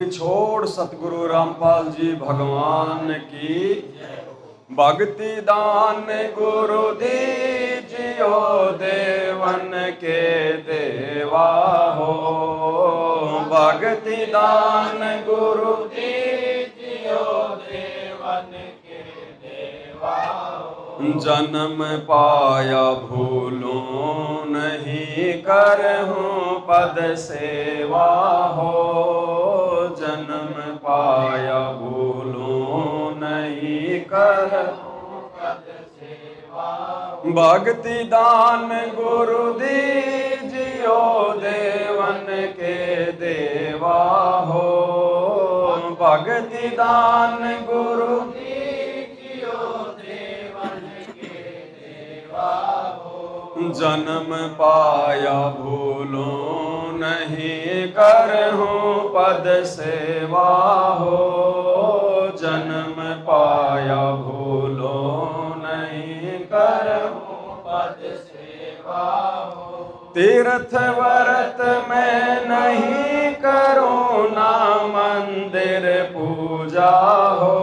छोड़ सतगुरु रामपाल जी भगवान की। भक्ति दान गुरु दीजियो देवन के देवा हो। भक्ति दान गुरु दीजियो देवन के देवा हो। जन्म पाया भूलूं नहीं करहूं पद सेवा हो। जन्म पाया भूलूं नहीं करहूं पद सेवा हो। भक्ति दान गुरु दीजियो देवन के देवा हो। भक्ति दान गुरु दीजियो देवन के देवा हो। जन्म पाया भूलूं नहीं करहूं पद सेवा हो। जन्म पाया भूलूं नहीं करहूं पद सेवा हो। तीर्थ व्रत में नहीं करूं ना मंदिर पूजा हो।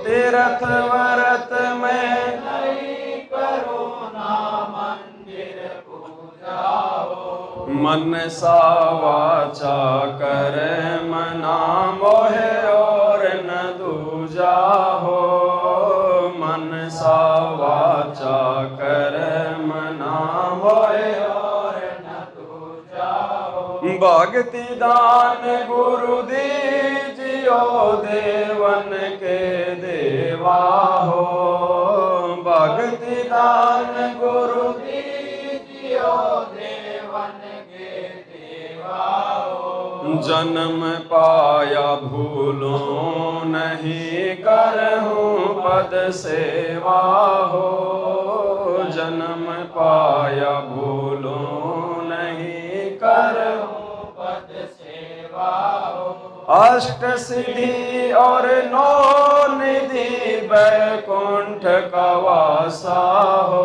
तीर्थ व्रत में नहीं करूं ना मंदिर पूजा हो। मन सा वाचा कर मना मोहे और न दूजा हो। मन सा वाचा कर मना मोहे और न दूजा हो। भक्ति दान गुरु दीजियो देवन के देवा हो। भक्ति दान गुरु दीजियो देवन के देवा हो। जन्म पाया भूलूं नहीं करहूं पद सेवा हो। जन्म पाया भूलूं नहीं करहूं पद सेवा हो। अष्ट सिद्धि और नौ निधि बैकुंठ का वासा हो।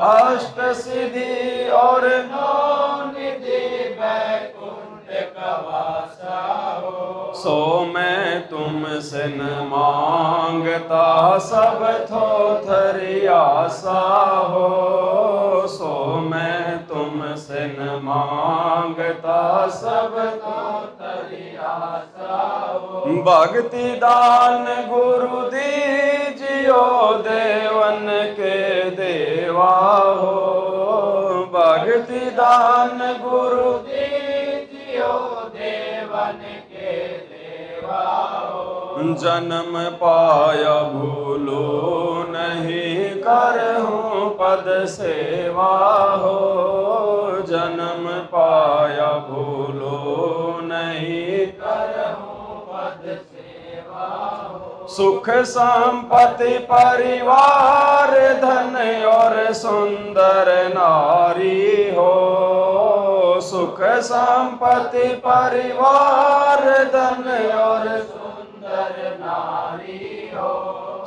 अष्ट सिद्धि और नौ निधि बैकुंठ का वासा हो। सो मैं तुमसे न मांगता सब थोथरी आशा हो। सो मैं तुमसे न मांगता सब थोथरी आशा हो। भक्ति दान गुरु दीजियो देवन के देवा हो। भक्ति दान गुरु दीजियो देवन के देवा हो। जन्म पाया भूलूं नहीं करहूं पद सेवा हो। जन्म पाया भूलूं नहीं करहूं पद सेवा हो। सुख संपत्ति परिवार धन और सुंदर नारी हो। सुख संपत्ति परिवार धन और सुंदर नारी हो।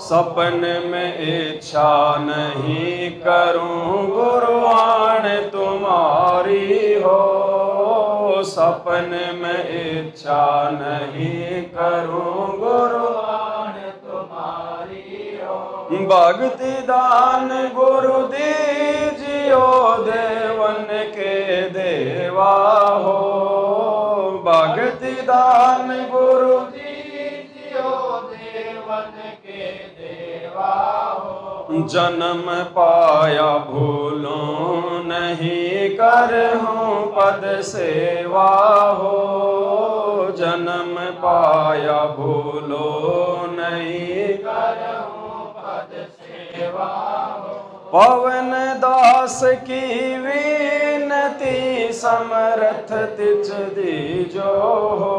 सपन में इच्छा नहीं करूं गुरुआन तुम्हारी हो। सपन में इच्छा नहीं करूं गुरुआन तुम्हारी हो। भक्ति दान गुरु दीजियो देवन के देवा हो। भक्ति दान गुरु दीजियो देवन के देवा हो। जन्म पाया भूलूं नहीं करहूं पद सेवा हो। जन्म पाया भूलूं नहीं करहूं पद सेवा हो। पवन दास की विनती समर्थ तिच दीजो हो।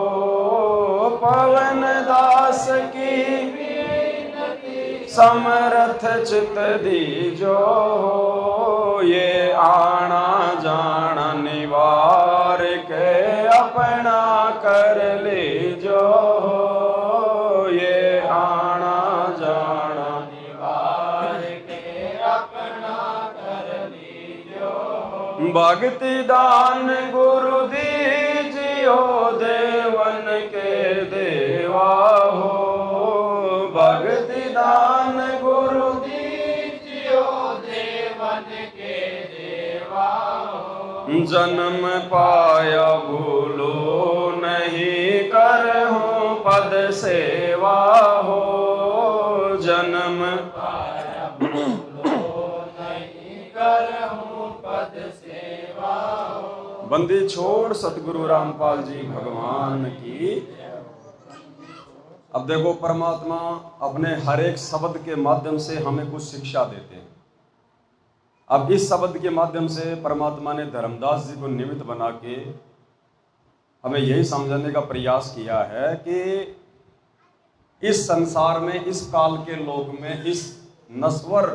पवन दास की विनती समर्थ चित दीजो हो। ये आना जाना निवार के अपना कर लीजो हो। ये आना जाना निवार के अपना कर लीजो। भक्ति दान गुरु दीजियो देव देवन के देवा हो, भक्ति दान गुरु दीजियो देवन के देवा हो। जन्म पाया भूलो नहीं करहूं पद सेवा हो, जन्म पाया भूलो नहीं करहूं पद सेवा हो। बंदी छोड़ सतगुरु रामपाल जी भगवान की। अब देखो, परमात्मा अपने हर एक शब्द के माध्यम से हमें कुछ शिक्षा देते हैं। अब इस शब्द के माध्यम से परमात्मा ने धर्मदास जी को निमित्त बना के हमें यही समझाने का प्रयास किया है कि इस संसार में, इस काल के लोक में, इस नश्वर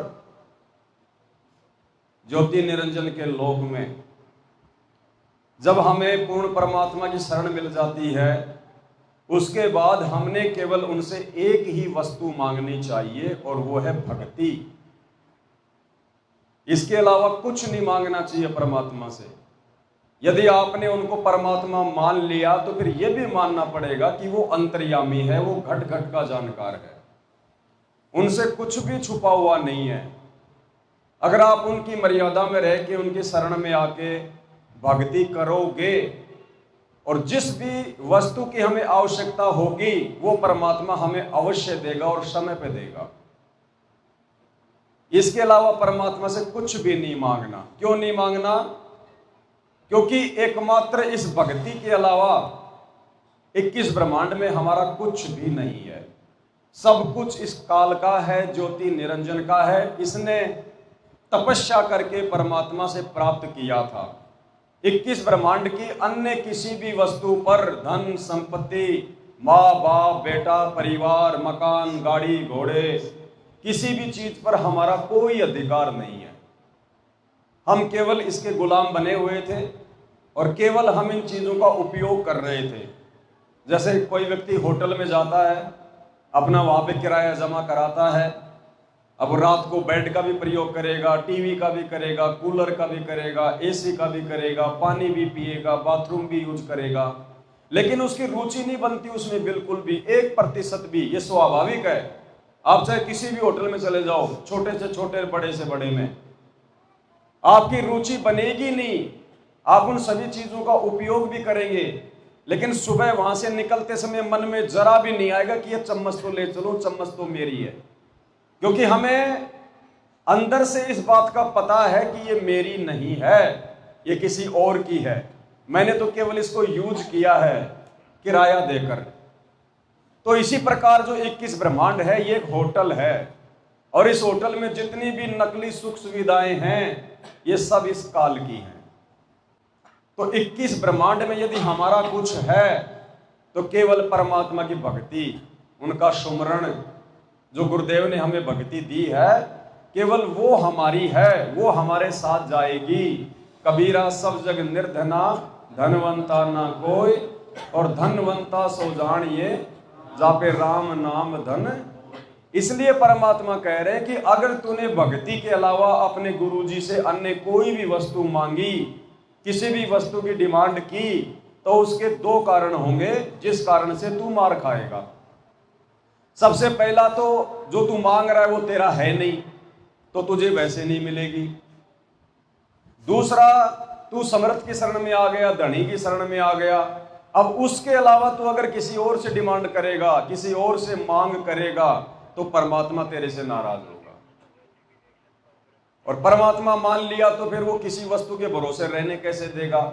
ज्योति निरंजन के लोक में जब हमें पूर्ण परमात्मा की शरण मिल जाती है, उसके बाद हमने केवल उनसे एक ही वस्तु मांगनी चाहिए और वो है भक्ति। इसके अलावा कुछ नहीं मांगना चाहिए परमात्मा से। यदि आपने उनको परमात्मा मान लिया तो फिर यह भी मानना पड़ेगा कि वो अंतर्यामी है, वो घट घट का जानकार है, उनसे कुछ भी छुपा हुआ नहीं है। अगर आप उनकी मर्यादा में रह के उनके शरण में आके भक्ति करोगे और जिस भी वस्तु की हमें आवश्यकता होगी वो परमात्मा हमें अवश्य देगा और समय पे देगा। इसके अलावा परमात्मा से कुछ भी नहीं मांगना। क्यों नहीं मांगना? क्योंकि एकमात्र इस भक्ति के अलावा 21 ब्रह्मांड में हमारा कुछ भी नहीं है। सब कुछ इस काल का है, ज्योति निरंजन का है। इसने तपस्या करके परमात्मा से प्राप्त किया था। 21 ब्रह्मांड की अन्य किसी भी वस्तु पर धन संपत्ति, माँ बाप, बेटा, परिवार, मकान, गाड़ी, घोड़े, किसी भी चीज पर हमारा कोई अधिकार नहीं है। हम केवल इसके गुलाम बने हुए थे और केवल हम इन चीजों का उपयोग कर रहे थे। जैसे कोई व्यक्ति होटल में जाता है, अपना वहां पे किराया जमा कराता है, अब रात को बेड का भी प्रयोग करेगा, टीवी का भी करेगा, कूलर का भी करेगा, एसी का भी करेगा, पानी भी पिएगा, बाथरूम भी यूज करेगा, लेकिन उसकी रुचि नहीं बनती उसमें बिल्कुल भी, 1% भी। ये स्वाभाविक है। आप चाहे किसी भी होटल में चले जाओ, छोटे से छोटे, बड़े से बड़े में, आपकी रुचि बनेगी नहीं। आप उन सभी चीजों का उपयोग भी करेंगे, लेकिन सुबह वहां से निकलते समय मन में जरा भी नहीं आएगा कि ये चम्मच तो ले चलो, चम्मच तो मेरी है। क्योंकि हमें अंदर से इस बात का पता है कि ये मेरी नहीं है, ये किसी और की है। मैंने तो केवल इसको यूज किया है किराया देकर। तो इसी प्रकार जो 21 ब्रह्मांड है ये एक होटल है, और इस होटल में जितनी भी नकली सुख सुविधाएं हैं ये सब इस काल की हैं। तो 21 ब्रह्मांड में यदि हमारा कुछ है तो केवल परमात्मा की भक्ति, उनका सुमरण, जो गुरुदेव ने हमें भक्ति दी है, केवल वो हमारी है, वो हमारे साथ जाएगी। कबीरा सब जग निर्धना, धनवंता ना कोई, और धनवंता सो जानिए जापे राम नाम धन। इसलिए परमात्मा कह रहे हैं कि अगर तूने भक्ति के अलावा अपने गुरुजी से अन्य कोई भी वस्तु मांगी, किसी भी वस्तु की डिमांड की, तो उसके 2 कारण होंगे जिस कारण से तू मार खाएगा। सबसे पहला तो जो तू मांग रहा है वो तेरा है नहीं, तो तुझे वैसे नहीं मिलेगी। दूसरा, तू समर्थ की शरण में आ गया, धनी की शरण में आ गया। अब उसके अलावा तू अगर किसी और से डिमांड करेगा, किसी और से मांग करेगा, तो परमात्मा तेरे से नाराज होगा। और परमात्मा मान लिया तो फिर वो किसी वस्तु के भरोसे रहने कैसे देगा?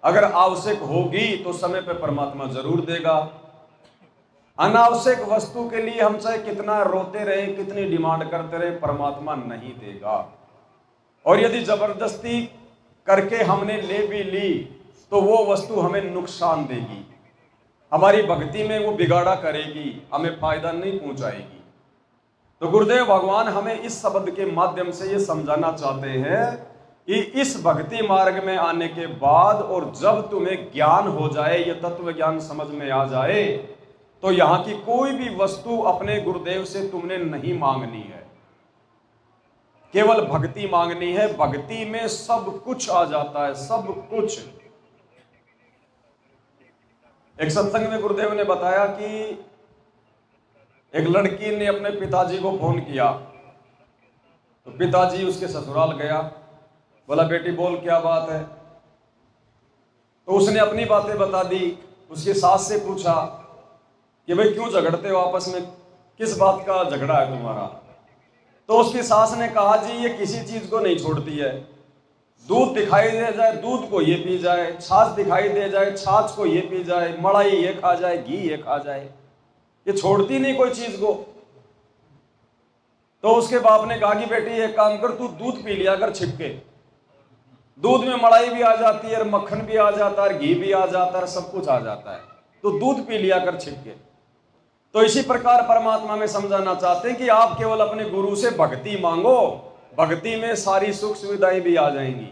अगर आवश्यक होगी तो समय पे परमात्मा जरूर देगा। अनावश्यक वस्तु के लिए हम चाहे कितना रोते रहे, कितनी डिमांड करते रहे, परमात्मा नहीं देगा। और यदि जबरदस्ती करके हमने ले भी ली तो वो वस्तु हमें नुकसान देगी, हमारी भक्ति में वो बिगाड़ा करेगी, हमें फायदा नहीं पहुंचाएगी। तो गुरुदेव भगवान हमें इस शब्द के माध्यम से ये समझाना चाहते हैं कि इस भक्ति मार्ग में आने के बाद और जब तुम्हें ज्ञान हो जाए, ये तत्व ज्ञान समझ में आ जाए, तो यहां की कोई भी वस्तु अपने गुरुदेव से तुमने नहीं मांगनी है, केवल भक्ति मांगनी है। भक्ति में सब कुछ आ जाता है, सब कुछ। एक सत्संग में गुरुदेव ने बताया कि एक लड़की ने अपने पिताजी को फोन किया, तो पिताजी उसके ससुराल गया, बोला बेटी बोल क्या बात है। तो उसने अपनी बातें बता दी। उसकी सास से पूछा कि भाई क्यों झगड़ते हो आपस में, किस बात का झगड़ा है तुम्हारा। तो उसकी सास ने कहा जी ये किसी चीज को नहीं छोड़ती है, दूध दिखाई दे जाए दूध को ये पी जाए, छाछ दिखाई दे जाए छाछ को ये पी जाए, मलाई ये खा जाए, घी ये खा जाए, ये छोड़ती नहीं कोई चीज को। तो उसके बाप ने कहा कि बेटी एक काम कर, तू दूध पी लिया कर छिपके, दूध में मलाई भी आ जाती है, मक्खन भी आ जाता है, घी भी आ जाता है, सब कुछ आ जाता है, तो दूध पी लिया कर छिपके। तो इसी प्रकार परमात्मा में समझाना चाहते हैं कि आप केवल अपने गुरु से भक्ति मांगो, भक्ति में सारी सुख सुविधाएं भी आ जाएंगी,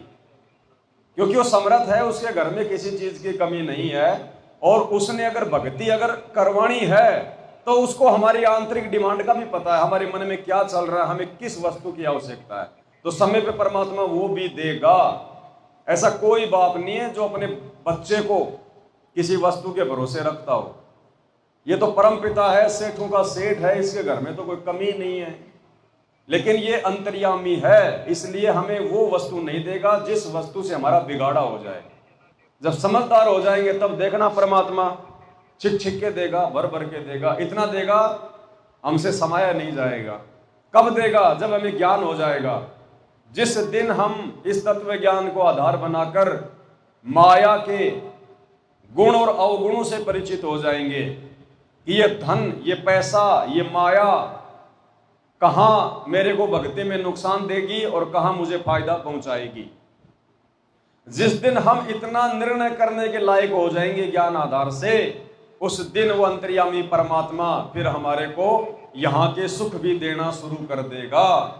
क्योंकि वो समर्थ है, उसके घर में किसी चीज की कमी नहीं है। और उसने अगर भक्ति अगर करवानी है तो उसको हमारी आंतरिक डिमांड का भी पता है, हमारे मन में क्या चल रहा है, हमें किस वस्तु की आवश्यकता है, तो समय पे परमात्मा वो भी देगा। ऐसा कोई बाप नहीं है जो अपने बच्चे को किसी वस्तु के भरोसे रखता हो। ये तो परम पिता है, सेठों का सेठ है, इसके घर में तो कोई कमी नहीं है, लेकिन ये अंतर्यामी है, इसलिए हमें वो वस्तु नहीं देगा जिस वस्तु से हमारा बिगाड़ा हो जाए। जब समझदार हो जाएंगे तब देखना परमात्मा छिक छिक के देगा, भर भर के देगा, इतना देगा हमसे समाया नहीं जाएगा। कब देगा? जब हमें ज्ञान हो जाएगा। जिस दिन हम इस तत्व ज्ञान को आधार बनाकर माया के गुण और अवगुणों से परिचित हो जाएंगे कि ये धन, ये पैसा, ये माया कहां मेरे को भक्ति में नुकसान देगी और कहां मुझे फायदा पहुंचाएगी, जिस दिन हम इतना निर्णय करने के लायक हो जाएंगे ज्ञान आधार से, उस दिन वो अंतर्यामी परमात्मा फिर हमारे को यहां के सुख भी देना शुरू कर देगा।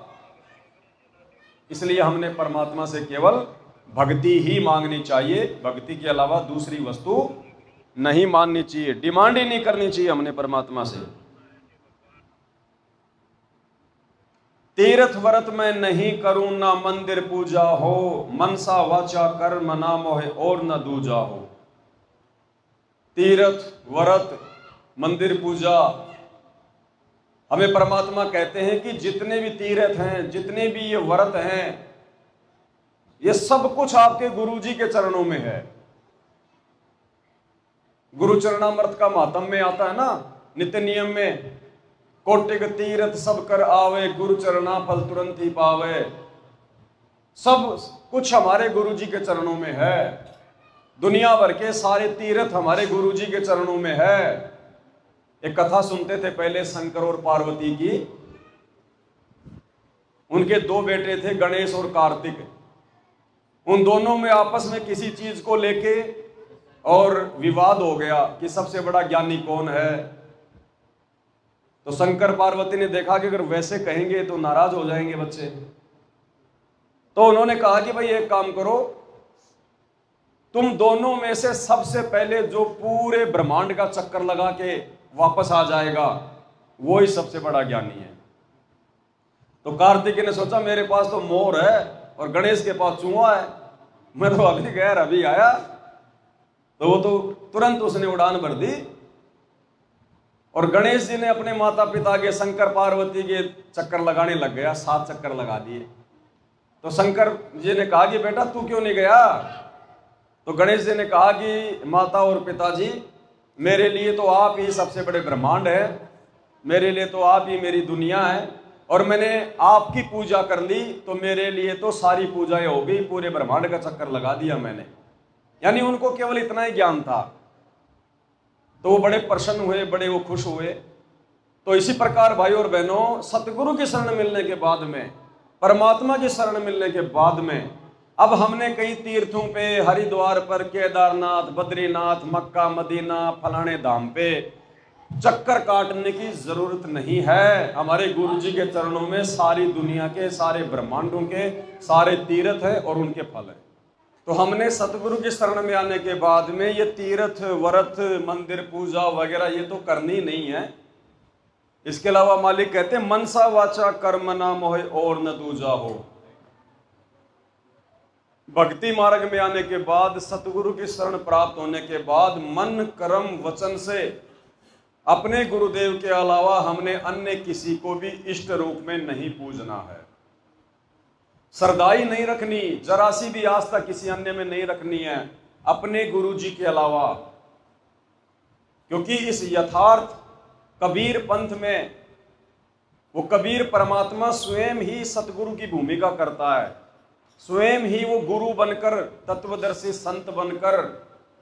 इसलिए हमने परमात्मा से केवल भक्ति ही मांगनी चाहिए, भक्ति के अलावा दूसरी वस्तु नहीं माननी चाहिए, डिमांड ही नहीं करनी चाहिए हमने परमात्मा से। तीर्थ व्रत में नहीं करूं ना मंदिर पूजा हो, मनसा वाचा कर्म ना मोहे और न दूजा हो। तीर्थ व्रत मंदिर पूजा, हमें परमात्मा कहते हैं कि जितने भी तीर्थ हैं, जितने भी ये व्रत हैं, ये सब कुछ आपके गुरु जी के चरणों में है। गुरु चरणामृत का महात्म में आता है ना, नित्य नियम में, कोटिक तीर्थ सब कर आवे, गुरु चरणा फल तुरंत ही पावे। सब कुछ हमारे गुरु जी के चरणों में है, दुनिया भर के सारे तीर्थ हमारे गुरु जी के चरणों में है। एक कथा सुनते थे पहले शंकर और पार्वती की। उनके दो बेटे थे, गणेश और कार्तिक। उन दोनों में आपस में किसी चीज को लेके और विवाद हो गया कि सबसे बड़ा ज्ञानी कौन है। तो शंकर पार्वती ने देखा कि अगर वैसे कहेंगे तो नाराज हो जाएंगे बच्चे, तो उन्होंने कहा कि भाई एक काम करो, तुम दोनों में से सबसे पहले जो पूरे ब्रह्मांड का चक्कर लगा के वापस आ जाएगा वो ही सबसे बड़ा ज्ञानी है। तो कार्तिक ने सोचा मेरे पास तो मोर है और गणेश के पास चूहा है, मैं तो अभी गया अभी आया। तो वो तो तुरंत उसने उड़ान भर दी और गणेश जी ने अपने माता पिता के शंकर पार्वती के चक्कर लगाने लग गया, 7 चक्कर लगा दिए। तो शंकर जी ने कहा कि बेटा तू क्यों नहीं गया? तो गणेश जी ने कहा कि माता और पिताजी, मेरे लिए तो आप ही सबसे बड़े ब्रह्मांड है, मेरे लिए तो आप ही मेरी दुनिया है, और मैंने आपकी पूजा कर ली तो मेरे लिए तो सारी पूजाएं हो गई, पूरे ब्रह्मांड का चक्कर लगा दिया मैंने। यानी उनको केवल इतना ही ज्ञान था। तो वो बड़े प्रसन्न हुए, बड़े वो खुश हुए। तो इसी प्रकार भाई और बहनों, सतगुरु की शरण मिलने के बाद में, परमात्मा की शरण मिलने के बाद में, अब हमने कई तीर्थों पे, हरिद्वार पर, केदारनाथ, बद्रीनाथ, मक्का, मदीना, फलाने धाम पे चक्कर काटने की जरूरत नहीं है। हमारे गुरु जी के चरणों में सारी दुनिया के, सारे ब्रह्मांडों के सारे तीर्थ है और उनके फल है। तो हमने सतगुरु की शरण में आने के बाद में ये तीर्थ व्रत मंदिर पूजा वगैरह ये तो करनी नहीं है। इसके अलावा मालिक कहते हैं मनसा वाचा कर्म ना मोहे और न दूजा हो। भक्ति मार्ग में आने के बाद, सतगुरु की शरण प्राप्त होने के बाद मन कर्म वचन से अपने गुरुदेव के अलावा हमने अन्य किसी को भी इष्ट रूप में नहीं पूजना है। श्रद्धाई नहीं रखनी, जरा सी भी आस्था किसी अन्य में नहीं रखनी है अपने गुरु जी के अलावा। क्योंकि इस यथार्थ कबीर पंथ में वो कबीर परमात्मा स्वयं ही सतगुरु की भूमिका करता है, स्वयं ही वो गुरु बनकर, तत्वदर्शी संत बनकर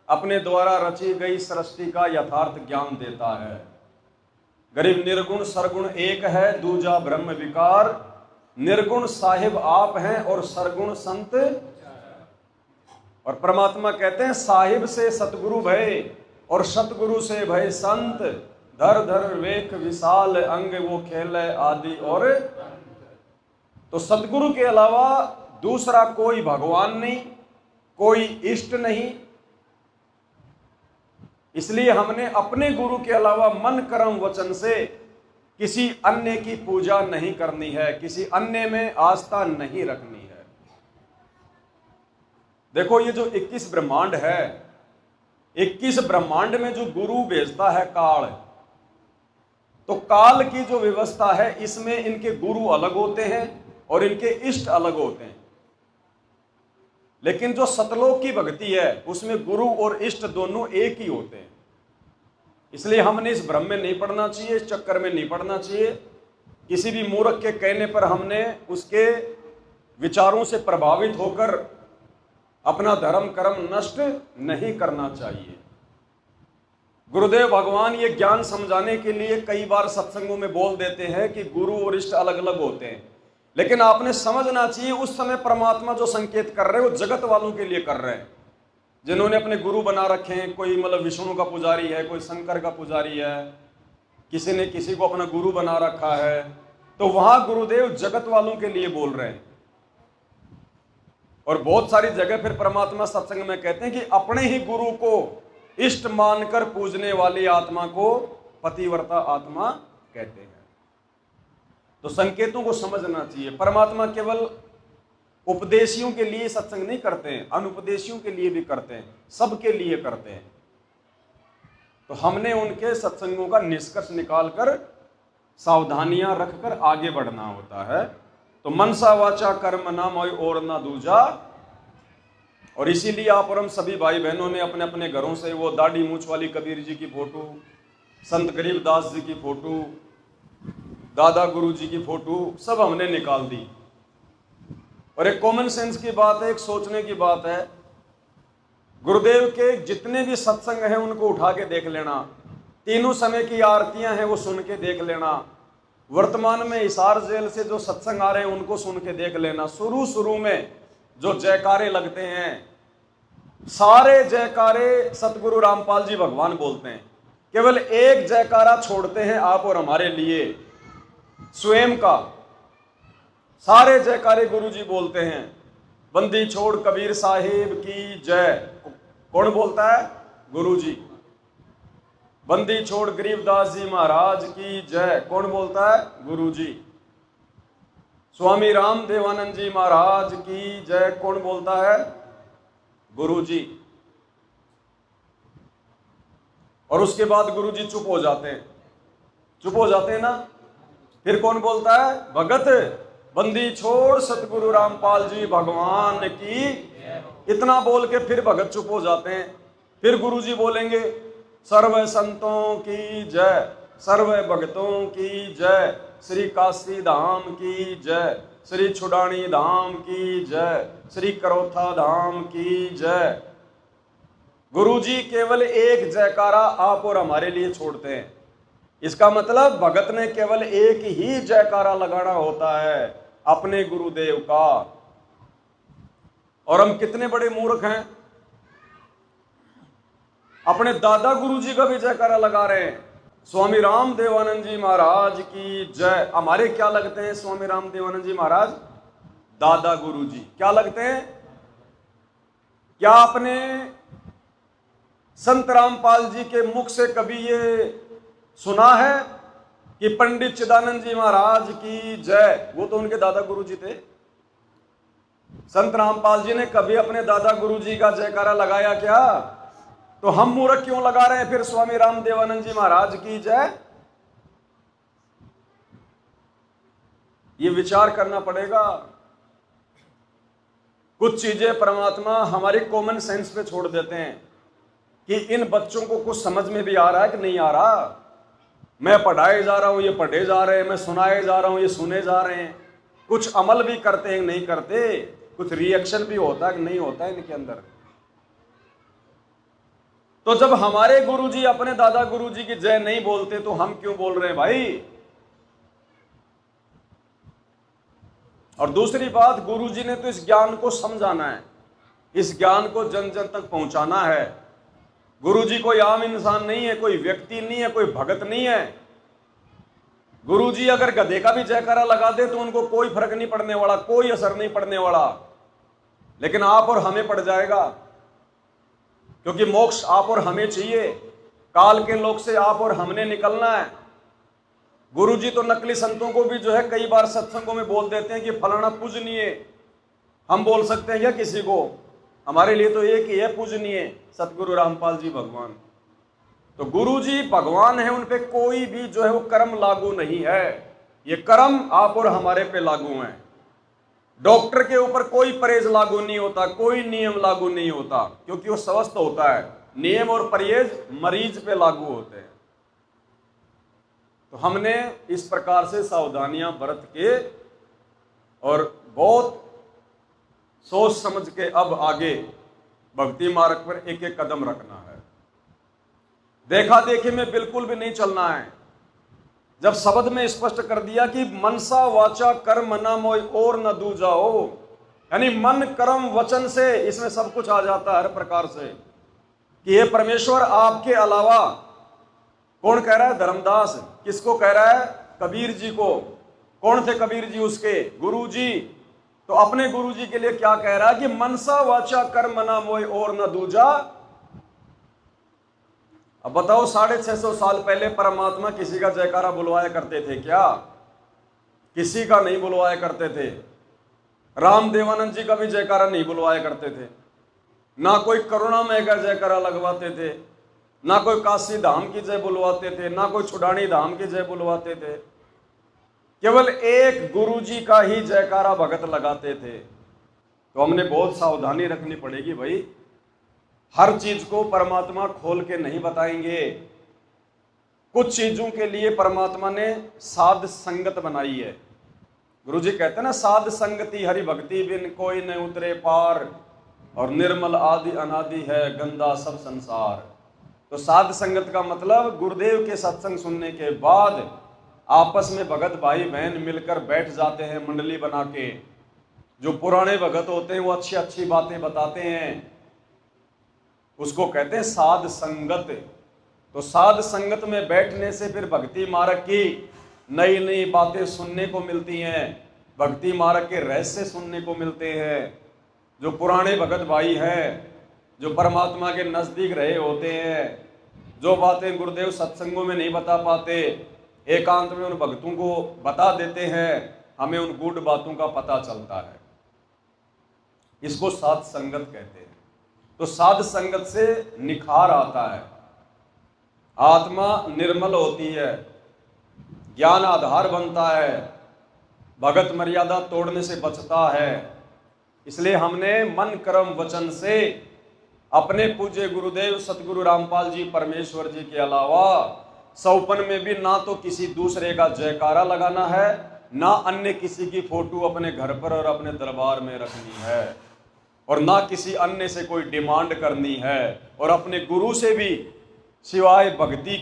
अपने द्वारा रची गई सृष्टि का यथार्थ ज्ञान देता है। गरीब निर्गुण सरगुण एक है, दूजा ब्रह्म विकार, निर्गुण साहिब आप हैं और सरगुण संत। और परमात्मा कहते हैं साहिब से सतगुरु भय और सतगुरु से भय संत, धर धर वेख विशाल अंग वो खेल आदि। और तो सतगुरु के अलावा दूसरा कोई भगवान नहीं, कोई इष्ट नहीं। इसलिए हमने अपने गुरु के अलावा मन कर्म वचन से किसी अन्य की पूजा नहीं करनी है, किसी अन्य में आस्था नहीं रखनी है। देखो ये जो 21 ब्रह्मांड है, 21 ब्रह्मांड में जो गुरु भेजता है काल, तो काल की जो व्यवस्था है इसमें इनके गुरु अलग होते हैं और इनके इष्ट अलग होते हैं। लेकिन जो सतलोक की भक्ति है उसमें गुरु और इष्ट दोनों एक ही होते हैं। इसलिए हमने इस भ्रम में नहीं पड़ना चाहिए, इस चक्कर में नहीं पड़ना चाहिए। किसी भी मूर्ख के कहने पर हमने उसके विचारों से प्रभावित होकर अपना धर्म कर्म नष्ट नहीं करना चाहिए। गुरुदेव भगवान ये ज्ञान समझाने के लिए कई बार सत्संगों में बोल देते हैं कि गुरु और इष्ट अलग अलग होते हैं, लेकिन आपने समझना चाहिए उस समय परमात्मा जो संकेत कर रहे हैं वो जगत वालों के लिए कर रहे हैं, जिन्होंने अपने गुरु बना रखे हैं। कोई मतलब विष्णु का पुजारी है, कोई शंकर का पुजारी है, किसी ने किसी को अपना गुरु बना रखा है, तो वहां गुरुदेव जगत वालों के लिए बोल रहे हैं। और बहुत सारी जगह फिर परमात्मा सत्संग में कहते हैं कि अपने ही गुरु को इष्ट मानकर पूजने वाली आत्मा को पतिव्रता आत्मा कहते हैं। तो संकेतों को समझना चाहिए। परमात्मा केवल उपदेशियों के लिए सत्संग नहीं करते हैं, अनुपदेशियों के लिए भी करते हैं, सबके लिए करते हैं। तो हमने उनके सत्संगों का निष्कर्ष निकालकर सावधानियां रखकर आगे बढ़ना होता है। तो मनसा वाचा कर्म ना मोय और ना दूजा। और इसीलिए आप और हम सभी भाई बहनों ने अपने अपने घरों से वो दाढ़ी मूछ वाली कबीर जी की फोटो, संत गरीबदास जी की फोटो, दादा गुरु जी की फोटो सब हमने निकाल दी। और एक कॉमन सेंस की बात है, एक सोचने की बात है, गुरुदेव के जितने भी सत्संग हैं उनको उठा के देख लेना, तीनों समय की आरतियां हैं वो सुन के देख लेना, वर्तमान में हिसार जेल से जो सत्संग आ रहे हैं उनको सुन के देख लेना। शुरू में जो जयकारे लगते हैं, सारे जयकारे सतगुरु रामपाल जी भगवान बोलते हैं। केवल एक जयकारा छोड़ते हैं आप और हमारे लिए, स्वयं का। सारे जयकारे गुरु जी बोलते हैं। बंदी छोड़ कबीर साहिब की जय, कौन बोलता है? गुरु जी। बंदी छोड़ गरीबदास जी महाराज की जय, कौन बोलता है? गुरु जी। स्वामी राम देवानंद जी महाराज की जय, कौन बोलता है? गुरु जी। और उसके बाद गुरु जी चुप हो जाते हैं, चुप हो जाते हैं ना। फिर कौन बोलता है? भगत बंदी छोड़ सतगुरु रामपाल जी भगवान की। इतना बोल के फिर भगत चुप हो जाते हैं। फिर गुरु जी बोलेंगे सर्व संतों की जय, सर्व भगतों की जय, श्री काशी धाम की जय, श्री छुड़ानी धाम की जय, श्री करोथा धाम की जय। गुरु जी केवल एक जयकारा आप और हमारे लिए छोड़ते हैं। इसका मतलब भगत ने केवल एक ही जयकारा लगाना होता है अपने गुरुदेव का। और हम कितने बड़े मूर्ख हैं, अपने दादा गुरु जी का भी जयकारा लगा रहे हैं। स्वामी राम देवानंद जी महाराज की जय। हमारे क्या लगते हैं स्वामी राम देवानंद जी महाराज? दादा गुरु जी। क्या लगते हैं? क्या आपने संत रामपाल जी के मुख से कभी ये सुना है कि पंडित चिदानंद जी महाराज की जय? वो तो उनके दादा गुरु जी थे। संत रामपाल जी ने कभी अपने दादा गुरु जी का जयकारा लगाया क्या? तो हम मूर्ख क्यों लगा रहे हैं फिर स्वामी रामदेवानंद जी महाराज की जय? ये विचार करना पड़ेगा। कुछ चीजें परमात्मा हमारी कॉमन सेंस पे छोड़ देते हैं कि इन बच्चों को कुछ समझ में भी आ रहा है कि नहीं आ रहा। मैं पढ़ाए जा रहा हूं, ये पढ़े जा रहे हैं, मैं सुनाए जा रहा हूं, ये सुने जा रहे हैं। कुछ अमल भी करते हैं नहीं करते, कुछ रिएक्शन भी होता है कि नहीं होता है इनके अंदर। तो जब हमारे गुरुजी अपने दादा गुरुजी की जय नहीं बोलते तो हम क्यों बोल रहे हैं भाई? और दूसरी बात, गुरुजी ने तो इस ज्ञान को समझाना है, इस ज्ञान को जन जन तक पहुंचाना है। गुरुजी कोई आम इंसान नहीं है, कोई व्यक्ति नहीं है, कोई भगत नहीं है। गुरुजी अगर गधे का भी जयकारा लगा दे तो उनको कोई फर्क नहीं पड़ने वाला, कोई असर नहीं पड़ने वाला। लेकिन आप और हमें पड़ जाएगा, क्योंकि मोक्ष आप और हमें चाहिए। काल के लोक से आप और हमने निकलना है। गुरुजी तो नकली संतों को भी जो है कई बार सत्संगों में बोल देते हैं कि फलाना पूजनीय। हम बोल सकते हैं क्या किसी को? हमारे लिए तो एक ही है पूजनीय, सतगुरु रामपाल जी भगवान। तो गुरुजी भगवान है, उन पे कोई भी जो है वो कर्म लागू नहीं है। ये कर्म आप और हमारे पे लागू हैं। डॉक्टर के ऊपर कोई परहेज लागू नहीं होता, कोई नियम लागू नहीं होता, क्योंकि वो स्वस्थ होता है। नियम और परहेज मरीज पे लागू होते हैं। तो हमने इस प्रकार से सावधानियां बरत के और बहुत सोच समझ के अब आगे भक्ति मार्ग पर एक एक कदम रखना है। देखा देखी में बिल्कुल भी नहीं चलना है। जब शब्द में स्पष्ट कर दिया कि मनसा वाचा कर्म न मोय और न दूजा हो, यानी मन कर्म वचन से इसमें सब कुछ आ जाता है हर प्रकार से, कि ये परमेश्वर आपके अलावा। कौन कह रहा है? धर्मदास। किसको कह रहा है? कबीर जी को। कौन थे कबीर जी? उसके गुरु जी। तो अपने गुरु जी के लिए क्या कह रहा है कि मनसा वाचा कर्म न मोय और न दूजा। अब बताओ, 650 साल पहले परमात्मा किसी का जयकारा बुलवाया करते थे क्या? किसी का नहीं बुलवाया करते थे। राम देवानंद जी का भी जयकारा नहीं बुलवाया करते थे। ना कोई करुणामय का जयकारा लगवाते थे, ना कोई काशी धाम की जय बुलवाते थे, ना कोई छुडानी धाम की जय बुलवाते थे। केवल एक गुरुजी का ही जयकारा भगत लगाते थे। तो हमने बहुत सावधानी रखनी पड़ेगी भाई। हर चीज को परमात्मा खोल के नहीं बताएंगे। कुछ चीजों के लिए परमात्मा ने साध संगत बनाई है। गुरुजी कहते हैं ना, साध संगति हरि भक्ति बिन कोई न उतरे पार, और निर्मल आदि अनादि है गंदा सब संसार। तो साध संगत का मतलब गुरुदेव के सत्संग सुनने के बाद आपस में भगत भाई बहन मिलकर बैठ जाते हैं मंडली बना के। जो पुराने भगत होते हैं वो अच्छी अच्छी बातें बताते हैं, उसको कहते हैं साध संगत। तो साध संगत में बैठने से फिर भक्ति मार्ग की नई नई बातें सुनने को मिलती हैं, भक्ति मार्ग के रहस्य सुनने को मिलते हैं। जो पुराने भगत भाई हैं, जो परमात्मा के नजदीक रहे होते हैं, जो बातें गुरुदेव सत्संगों में नहीं बता पाते, एकांत में उन भक्तों को बता देते हैं, हमें उन गूढ़ बातों का पता चलता है। इसको साध संगत कहते हैं। तो साध संगत से निखार आता है, आत्मा निर्मल होती है, ज्ञान आधार बनता है, भगत मर्यादा तोड़ने से बचता है। इसलिए हमने मन कर्म वचन से अपने पूज्य गुरुदेव सतगुरु रामपाल जी परमेश्वर जी के अलावा सौपन में भी ना तो किसी दूसरे का जयकारा लगाना है, ना अन्य किसी की फोटो अपने घर पर और अपने दरबार में रखनी है, और ना किसी अन्य से कोई डिमांड करनी है, और अपने गुरु से भी सिवाय भक्ति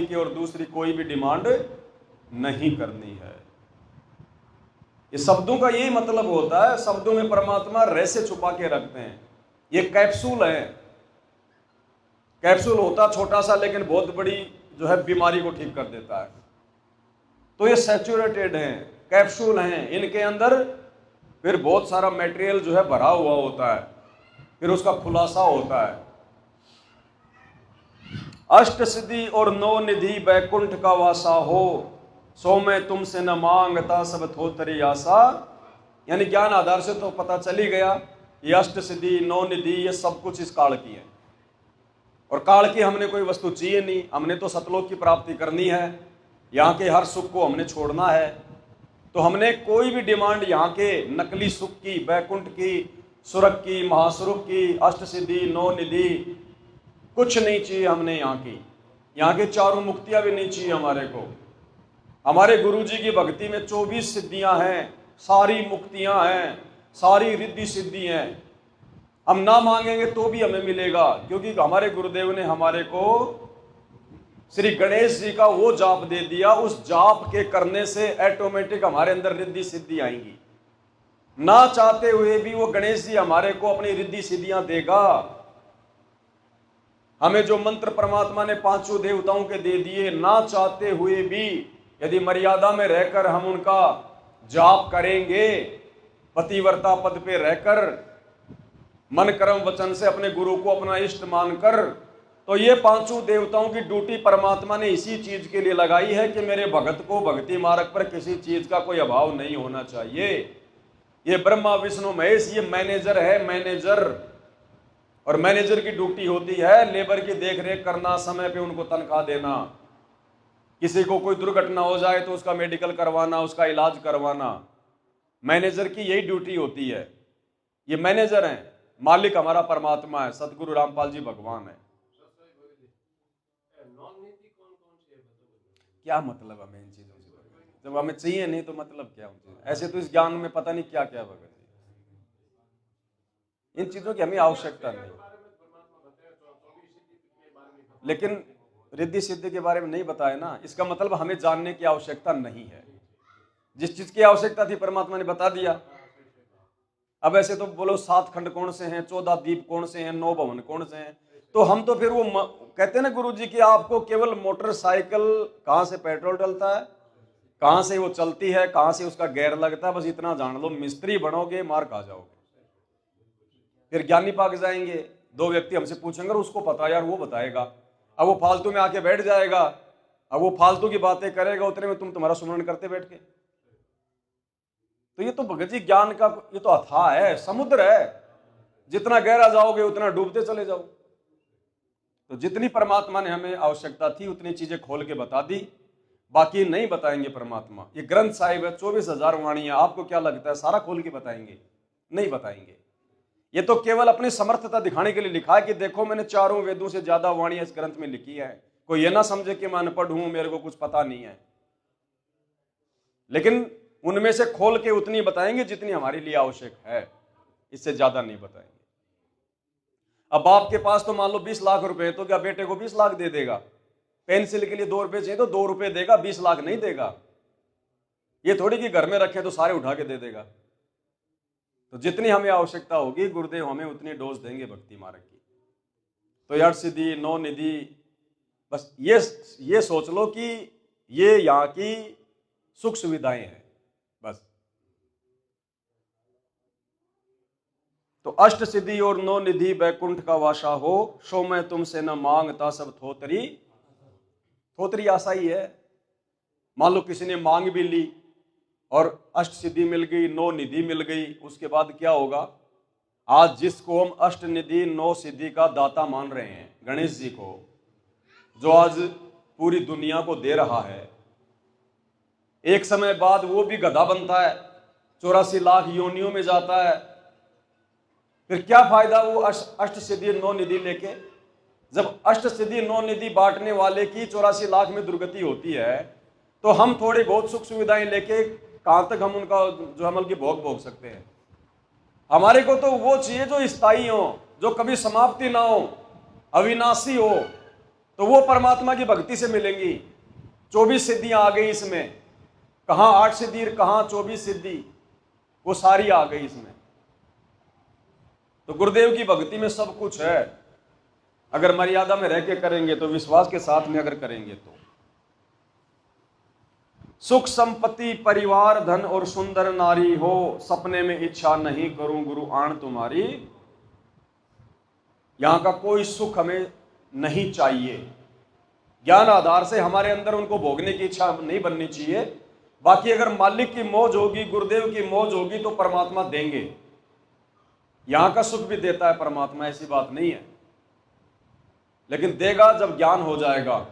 की और दूसरी कोई भी डिमांड नहीं करनी है। ये शब्दों का यही मतलब होता है। शब्दों में परमात्मा रहस्य छुपा के रखते हैं। ये कैप्सूल है। कैप्सूल होता छोटा सा, लेकिन बहुत बड़ी जो है बीमारी को ठीक कर देता है। तो ये सैचुरेटेड हैं, कैप्सूल हैं। इनके अंदर फिर बहुत सारा मटेरियल जो है भरा हुआ होता है, फिर उसका खुलासा होता है। अष्ट सिद्धि और नौ निधि बैकुंठ का वासा हो, सो मैं तुमसे न मांगता सब थोतरी आशा यानी ज्ञान आधार से तो पता चल ही गया ये अष्ट सिद्धि, नौ निधि, ये सब कुछ इस काल की है। और काल की हमने कोई वस्तु चाहिए नहीं, हमने तो सतलोक की प्राप्ति करनी है, यहाँ के हर सुख को हमने छोड़ना है। तो हमने कोई भी डिमांड यहाँ के नकली सुख की, बैकुंठ की, सुरख की, महासुरख की, अष्ट सिद्धि, नौ निधि, कुछ नहीं चाहिए हमने यहाँ की। यहाँ के चारों मुक्तियां भी नहीं चाहिए हमारे को। हमारे गुरुजी की भक्ति में 24 सिद्धियां हैं, सारी मुक्तियां हैं, सारी रिद्धि सिद्धि हैं। हम ना मांगेंगे तो भी हमें मिलेगा, क्योंकि हमारे गुरुदेव ने हमारे को श्री गणेश जी का वो जाप दे दिया। उस जाप के करने से ऑटोमेटिक हमारे अंदर रिद्धि सिद्धि आएंगी। ना चाहते हुए भी वो गणेश जी हमारे को अपनी रिद्धि सिद्धियां देगा। हमें जो मंत्र परमात्मा ने पांचों देवताओं के दे दिए, ना चाहते हुए भी यदि मर्यादा में रहकर हम उनका जाप करेंगे, पतिव्रता पद पे रहकर, मन कर्म वचन से अपने गुरु को अपना इष्ट मानकर, तो ये पांचों देवताओं की ड्यूटी परमात्मा ने इसी चीज के लिए लगाई है कि मेरे भगत को भक्ति मार्ग पर किसी चीज का कोई अभाव नहीं होना चाहिए। ये ब्रह्मा विष्णु महेश, ये मैनेजर है, मैनेजर। और मैनेजर की ड्यूटी होती है लेबर की देखरेख करना, समय पे उनको तनख्वाह देना, किसी को कोई दुर्घटना हो जाए तो उसका मेडिकल करवाना, उसका इलाज करवाना। मैनेजर की यही ड्यूटी होती है। ये मैनेजर हैं, मालिक हमारा परमात्मा है, सतगुरु रामपाल जी भगवान है। क्या मतलब हमें इन चीजों से? जब हमें चाहिए नहीं तो मतलब क्या? ऐसे तो इस ज्ञान में पता नहीं क्या क्या भगत, इन चीजों की हमें आवश्यकता नहीं। लेकिन रिद्धि सिद्धि के बारे में नहीं बताया ना, इसका मतलब हमें जानने की आवश्यकता नहीं है। जिस चीज की आवश्यकता थी परमात्मा ने बता दिया। अब ऐसे तो बोलो 7 खंड कौन से हैं, 14 दीप कौन से हैं, 9 भवन कौन से हैं, तो हम तो फिर वो कहते हैं ना गुरु जी की आपको केवल मोटरसाइकिल कहां से पेट्रोल डलता है, कहां से वो चलती है, कहां से उसका गेयर लगता है, बस इतना जान लो। मिस्त्री बनोगे मार खा जाओगे। फिर ज्ञानी पाक जाएंगे, 2 व्यक्ति हमसे पूछेंगे और उसको पता यार, वो बताएगा। अब वो फालतू में आके बैठ जाएगा, अब वो फालतू की बातें करेगा, उतने में तुम्हारा सुमरण करते बैठ के। तो ये तो भगत जी ज्ञान का ये तो अथाह है, समुद्र है। जितना गहरा जाओगे उतना डूबते चले जाओ। तो जितनी परमात्मा ने हमें आवश्यकता थी उतनी चीजें खोल के बता दी, बाकी नहीं बताएंगे परमात्मा। ये ग्रंथ साहिब है, 24,000 वाणियां, आपको क्या लगता है सारा खोल के बताएंगे? नहीं बताएंगे। ये तो केवल अपनी समर्थता दिखाने के लिए लिखा है कि देखो मैंने चारों वेदों से ज्यादा वाणियां इस ग्रंथ में लिखी है। कोई ये ना समझे कि मैं अनपढ़ हूं, मेरे को कुछ पता नहीं है। लेकिन उनमें से खोल के उतनी बताएंगे जितनी हमारे लिए आवश्यक है, इससे ज्यादा नहीं बताएंगे। अब बाप के पास तो मान लो 20 लाख रुपए, तो क्या बेटे को 20 लाख दे देगा? पेंसिल के लिए 2 रुपए चाहिए तो 2 रुपए देगा, 20 लाख नहीं देगा। ये थोड़ी कि घर में रखे तो सारे उठा के दे देगा। तो जितनी हमें आवश्यकता होगी गुरुदेव हमें उतनी डोज देंगे भक्ति मार्ग की। तो 8 सिद्धि, 9 निधि, बस ये सोच लो कि ये यहाँ की सुख सुविधाएं हैं बस। तो अष्ट सिद्धि और 9 निधि बैकुंठ का वासा हो, सो मैं तुमसे न मांगता सब थोतरी। थोतरी आशा ही है। मान लो किसी ने मांग भी ली और अष्ट सिद्धि मिल गई, 9 निधि मिल गई, उसके बाद क्या होगा? आज जिसको हम अष्ट निधि 9 सिद्धि का दाता मान रहे हैं, गणेश जी को, जो आज पूरी दुनिया को दे रहा है, एक समय बाद वो भी गधा बनता है, 84 लाख योनियों में जाता है। फिर क्या फायदा वो अष्ट सिद्धि 9 निधि लेके? जब अष्ट सिद्धि 9 निधि बांटने वाले की 84 लाख में दुर्गति होती है, तो हम थोड़ी बहुत सुख सुविधाएं लेके कहां तक हम उनका जो अमल की भोग सकते हैं? हमारे को तो वो चाहिए जो स्थायी हो, जो कभी समाप्ति ना हो, अविनाशी हो। तो वो परमात्मा की भक्ति से मिलेंगी। 24 सिद्धियां आ गई इसमें, कहां 8 सिद्धि, कहां 24 सिद्धि, वो सारी आ गई इसमें। तो गुरुदेव की भक्ति में सब कुछ है। अगर मर्यादा में रह के करेंगे तो, विश्वास के साथ में अगर करेंगे तो। सुख संपत्ति परिवार धन और सुंदर नारी हो, सपने में इच्छा नहीं करूं गुरु आण तुम्हारी। यहां का कोई सुख हमें नहीं चाहिए। ज्ञान आधार से हमारे अंदर उनको भोगने की इच्छा नहीं बननी चाहिए। बाकी अगर मालिक की मौज होगी, गुरुदेव की मौज होगी तो परमात्मा देंगे। यहां का सुख भी देता है परमात्मा, ऐसी बात नहीं है, लेकिन देगा जब ज्ञान हो जाएगा।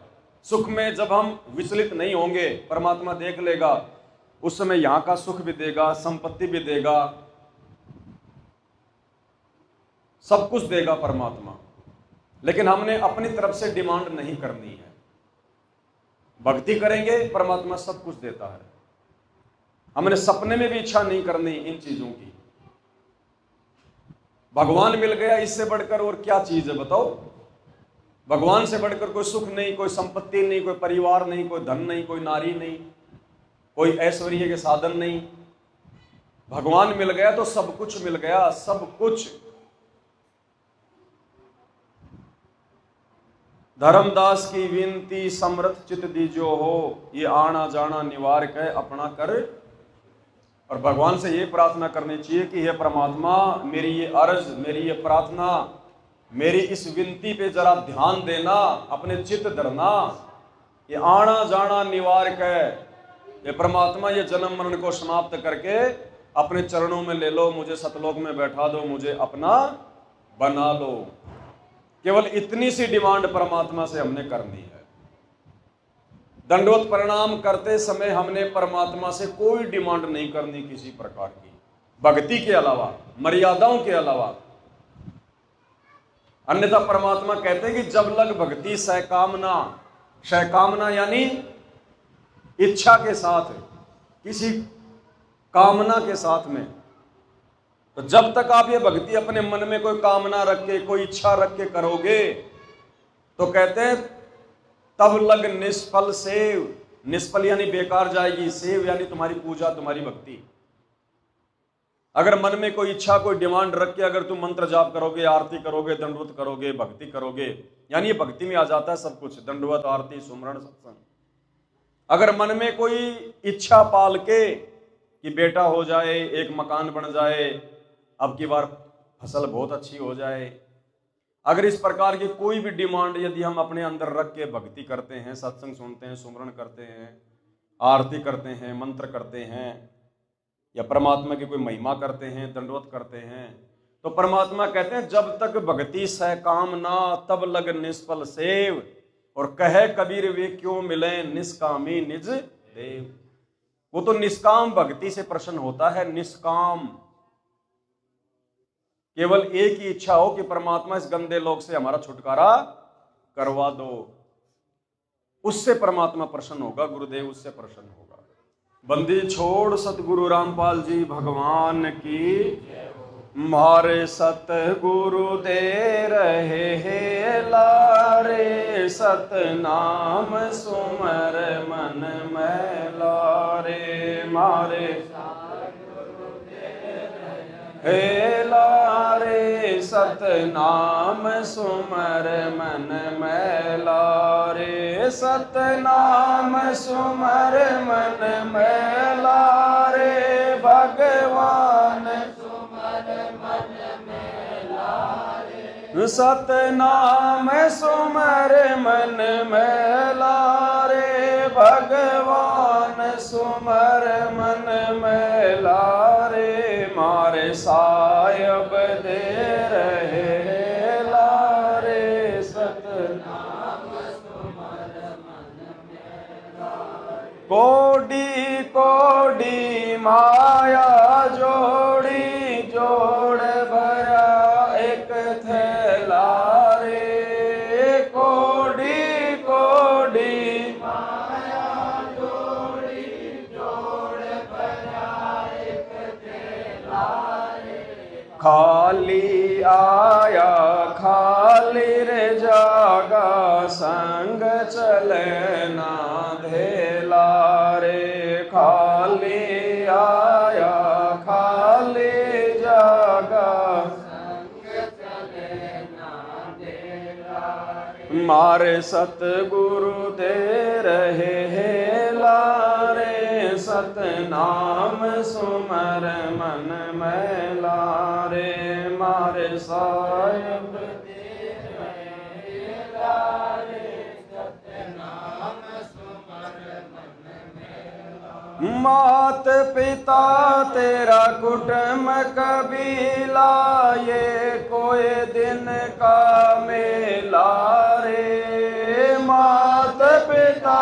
सुख में जब हम विचलित नहीं होंगे, परमात्मा देख लेगा, उस समय यहां का सुख भी देगा, संपत्ति भी देगा, सब कुछ देगा परमात्मा। लेकिन हमने अपनी तरफ से डिमांड नहीं करनी है। भक्ति करेंगे, परमात्मा सब कुछ देता है। हमने सपने में भी इच्छा नहीं करनी इन चीजों की। भगवान मिल गया, इससे बढ़कर और क्या चीज है बताओ? भगवान से बढ़कर कोई सुख नहीं, कोई संपत्ति नहीं, कोई परिवार नहीं, कोई धन नहीं, कोई नारी नहीं, कोई ऐश्वर्य के साधन नहीं। भगवान मिल गया तो सब कुछ मिल गया, सब कुछ। धर्मदास की विनती समर्थ चित दीजो हो, ये आना जाना निवार कह अपना कर। और भगवान से ये प्रार्थना करनी चाहिए कि हे परमात्मा, मेरी ये अर्ज, मेरी ये प्रार्थना, मेरी इस विनती पे जरा ध्यान देना, अपने चित्त धरना। ये आना जाना निवार कह, ये परमात्मा ये जन्म मरण को समाप्त करके अपने चरणों में ले लो, मुझे सतलोक में बैठा दो, मुझे अपना बना लो। केवल इतनी सी डिमांड परमात्मा से हमने करनी है। दंडवत प्रणाम करते समय हमने परमात्मा से कोई डिमांड नहीं करनी किसी प्रकार की, भक्ति के अलावा, मर्यादाओं के अलावा। अन्यथा परमात्मा कहते हैं कि जब लग भक्ति सहकामना, सहकामना यानी इच्छा के साथ, किसी कामना के साथ में। तो जब तक आप ये भक्ति अपने मन में कोई कामना रख के, कोई इच्छा रख के करोगे, तो कहते हैं तब लग निष्फल सेव। निष्फल यानी बेकार जाएगी, सेव यानी तुम्हारी पूजा, तुम्हारी भक्ति। अगर मन में कोई इच्छा, कोई डिमांड रख के अगर तुम मंत्र जाप करोगे, आरती करोगे, दंडवत करोगे, भक्ति करोगे, यानी ये भक्ति में आ जाता है सब कुछ, दंडवत, आरती, सुमरण, सत्संग। अगर मन में कोई इच्छा पाल के कि बेटा हो जाए, एक मकान बन जाए, अब की बार फसल बहुत अच्छी हो जाए, अगर इस प्रकार की कोई भी डिमांड यदि हम अपने अंदर रख के भक्ति करते हैं, सत्संग सुनते हैं, सुमरण करते हैं, आरती करते हैं, मंत्र करते हैं, या परमात्मा की कोई महिमा करते हैं, दंडवत करते हैं, तो परमात्मा कहते हैं जब तक भक्ति सहकामना तब लग निष्फल सेव। और कहे कबीर वे क्यों मिले निष्कामी निज देव। वो तो निष्काम भक्ति से प्रसन्न होता है, निष्काम। केवल एक ही इच्छा हो कि परमात्मा इस गंदे लोक से हमारा छुटकारा करवा दो, उससे परमात्मा प्रसन्न होगा, गुरुदेव उससे प्रसन्न होगा। बंदी छोड़ सतगुरु रामपाल जी भगवान की, मारे सतगुरु दे रहे हैं लारे, सतनाम सुमर मन में लारे, मारे हे लारे, सतनाम सुमर मन में लारे, सतनाम सुमर मन में लारे, भगवान सुमर मन में लारे, सतनाम सुमर मन में लारे, भगवान सुमर मन में लारे, मारे सायब दे रहे लारे, सतनाम सुमर मन में लारे, कोडी कोडी माया जोड़ी, जोड़ भरा एक थैला रे, कोडी कोडी माया जोड़ी, जोड़ भरा एक थैला रे, खाली आया खाली रे जागा, संग चले ना धेला रे, खाली आया खाली जागा, संग चले ना धेला रे, मारे सतगुरु दे रहे हैं लारे, सतनाम सुमर मन में लारे, मारे सायब दे रहे हैं लारे, सतनाम सुमर मन में लारे। मात पिता तेरा कुटुंब कबीला, ये कोई दिन का मेला रे। मात पिता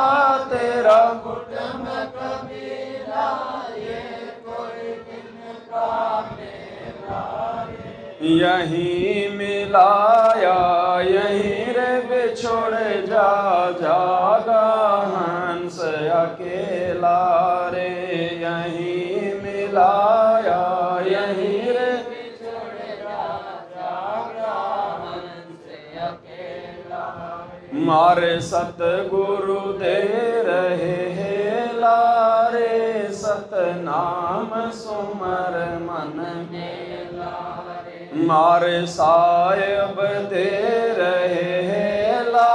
तेरा कुटुंब कबीला, ये कोई दिन का मेला रे। यहीं मिलाया यहीं रे बिछुड़ जा, जागा हंस अकेला रे। यहीं मिलाया यहीं रे बिछुड़ जा, जागा हंस अकेला रे। मारे सतगुरु दे रहे हेला रे, सतनाम सुमर मन मेला रे। मारे साहिब दे रहे हेला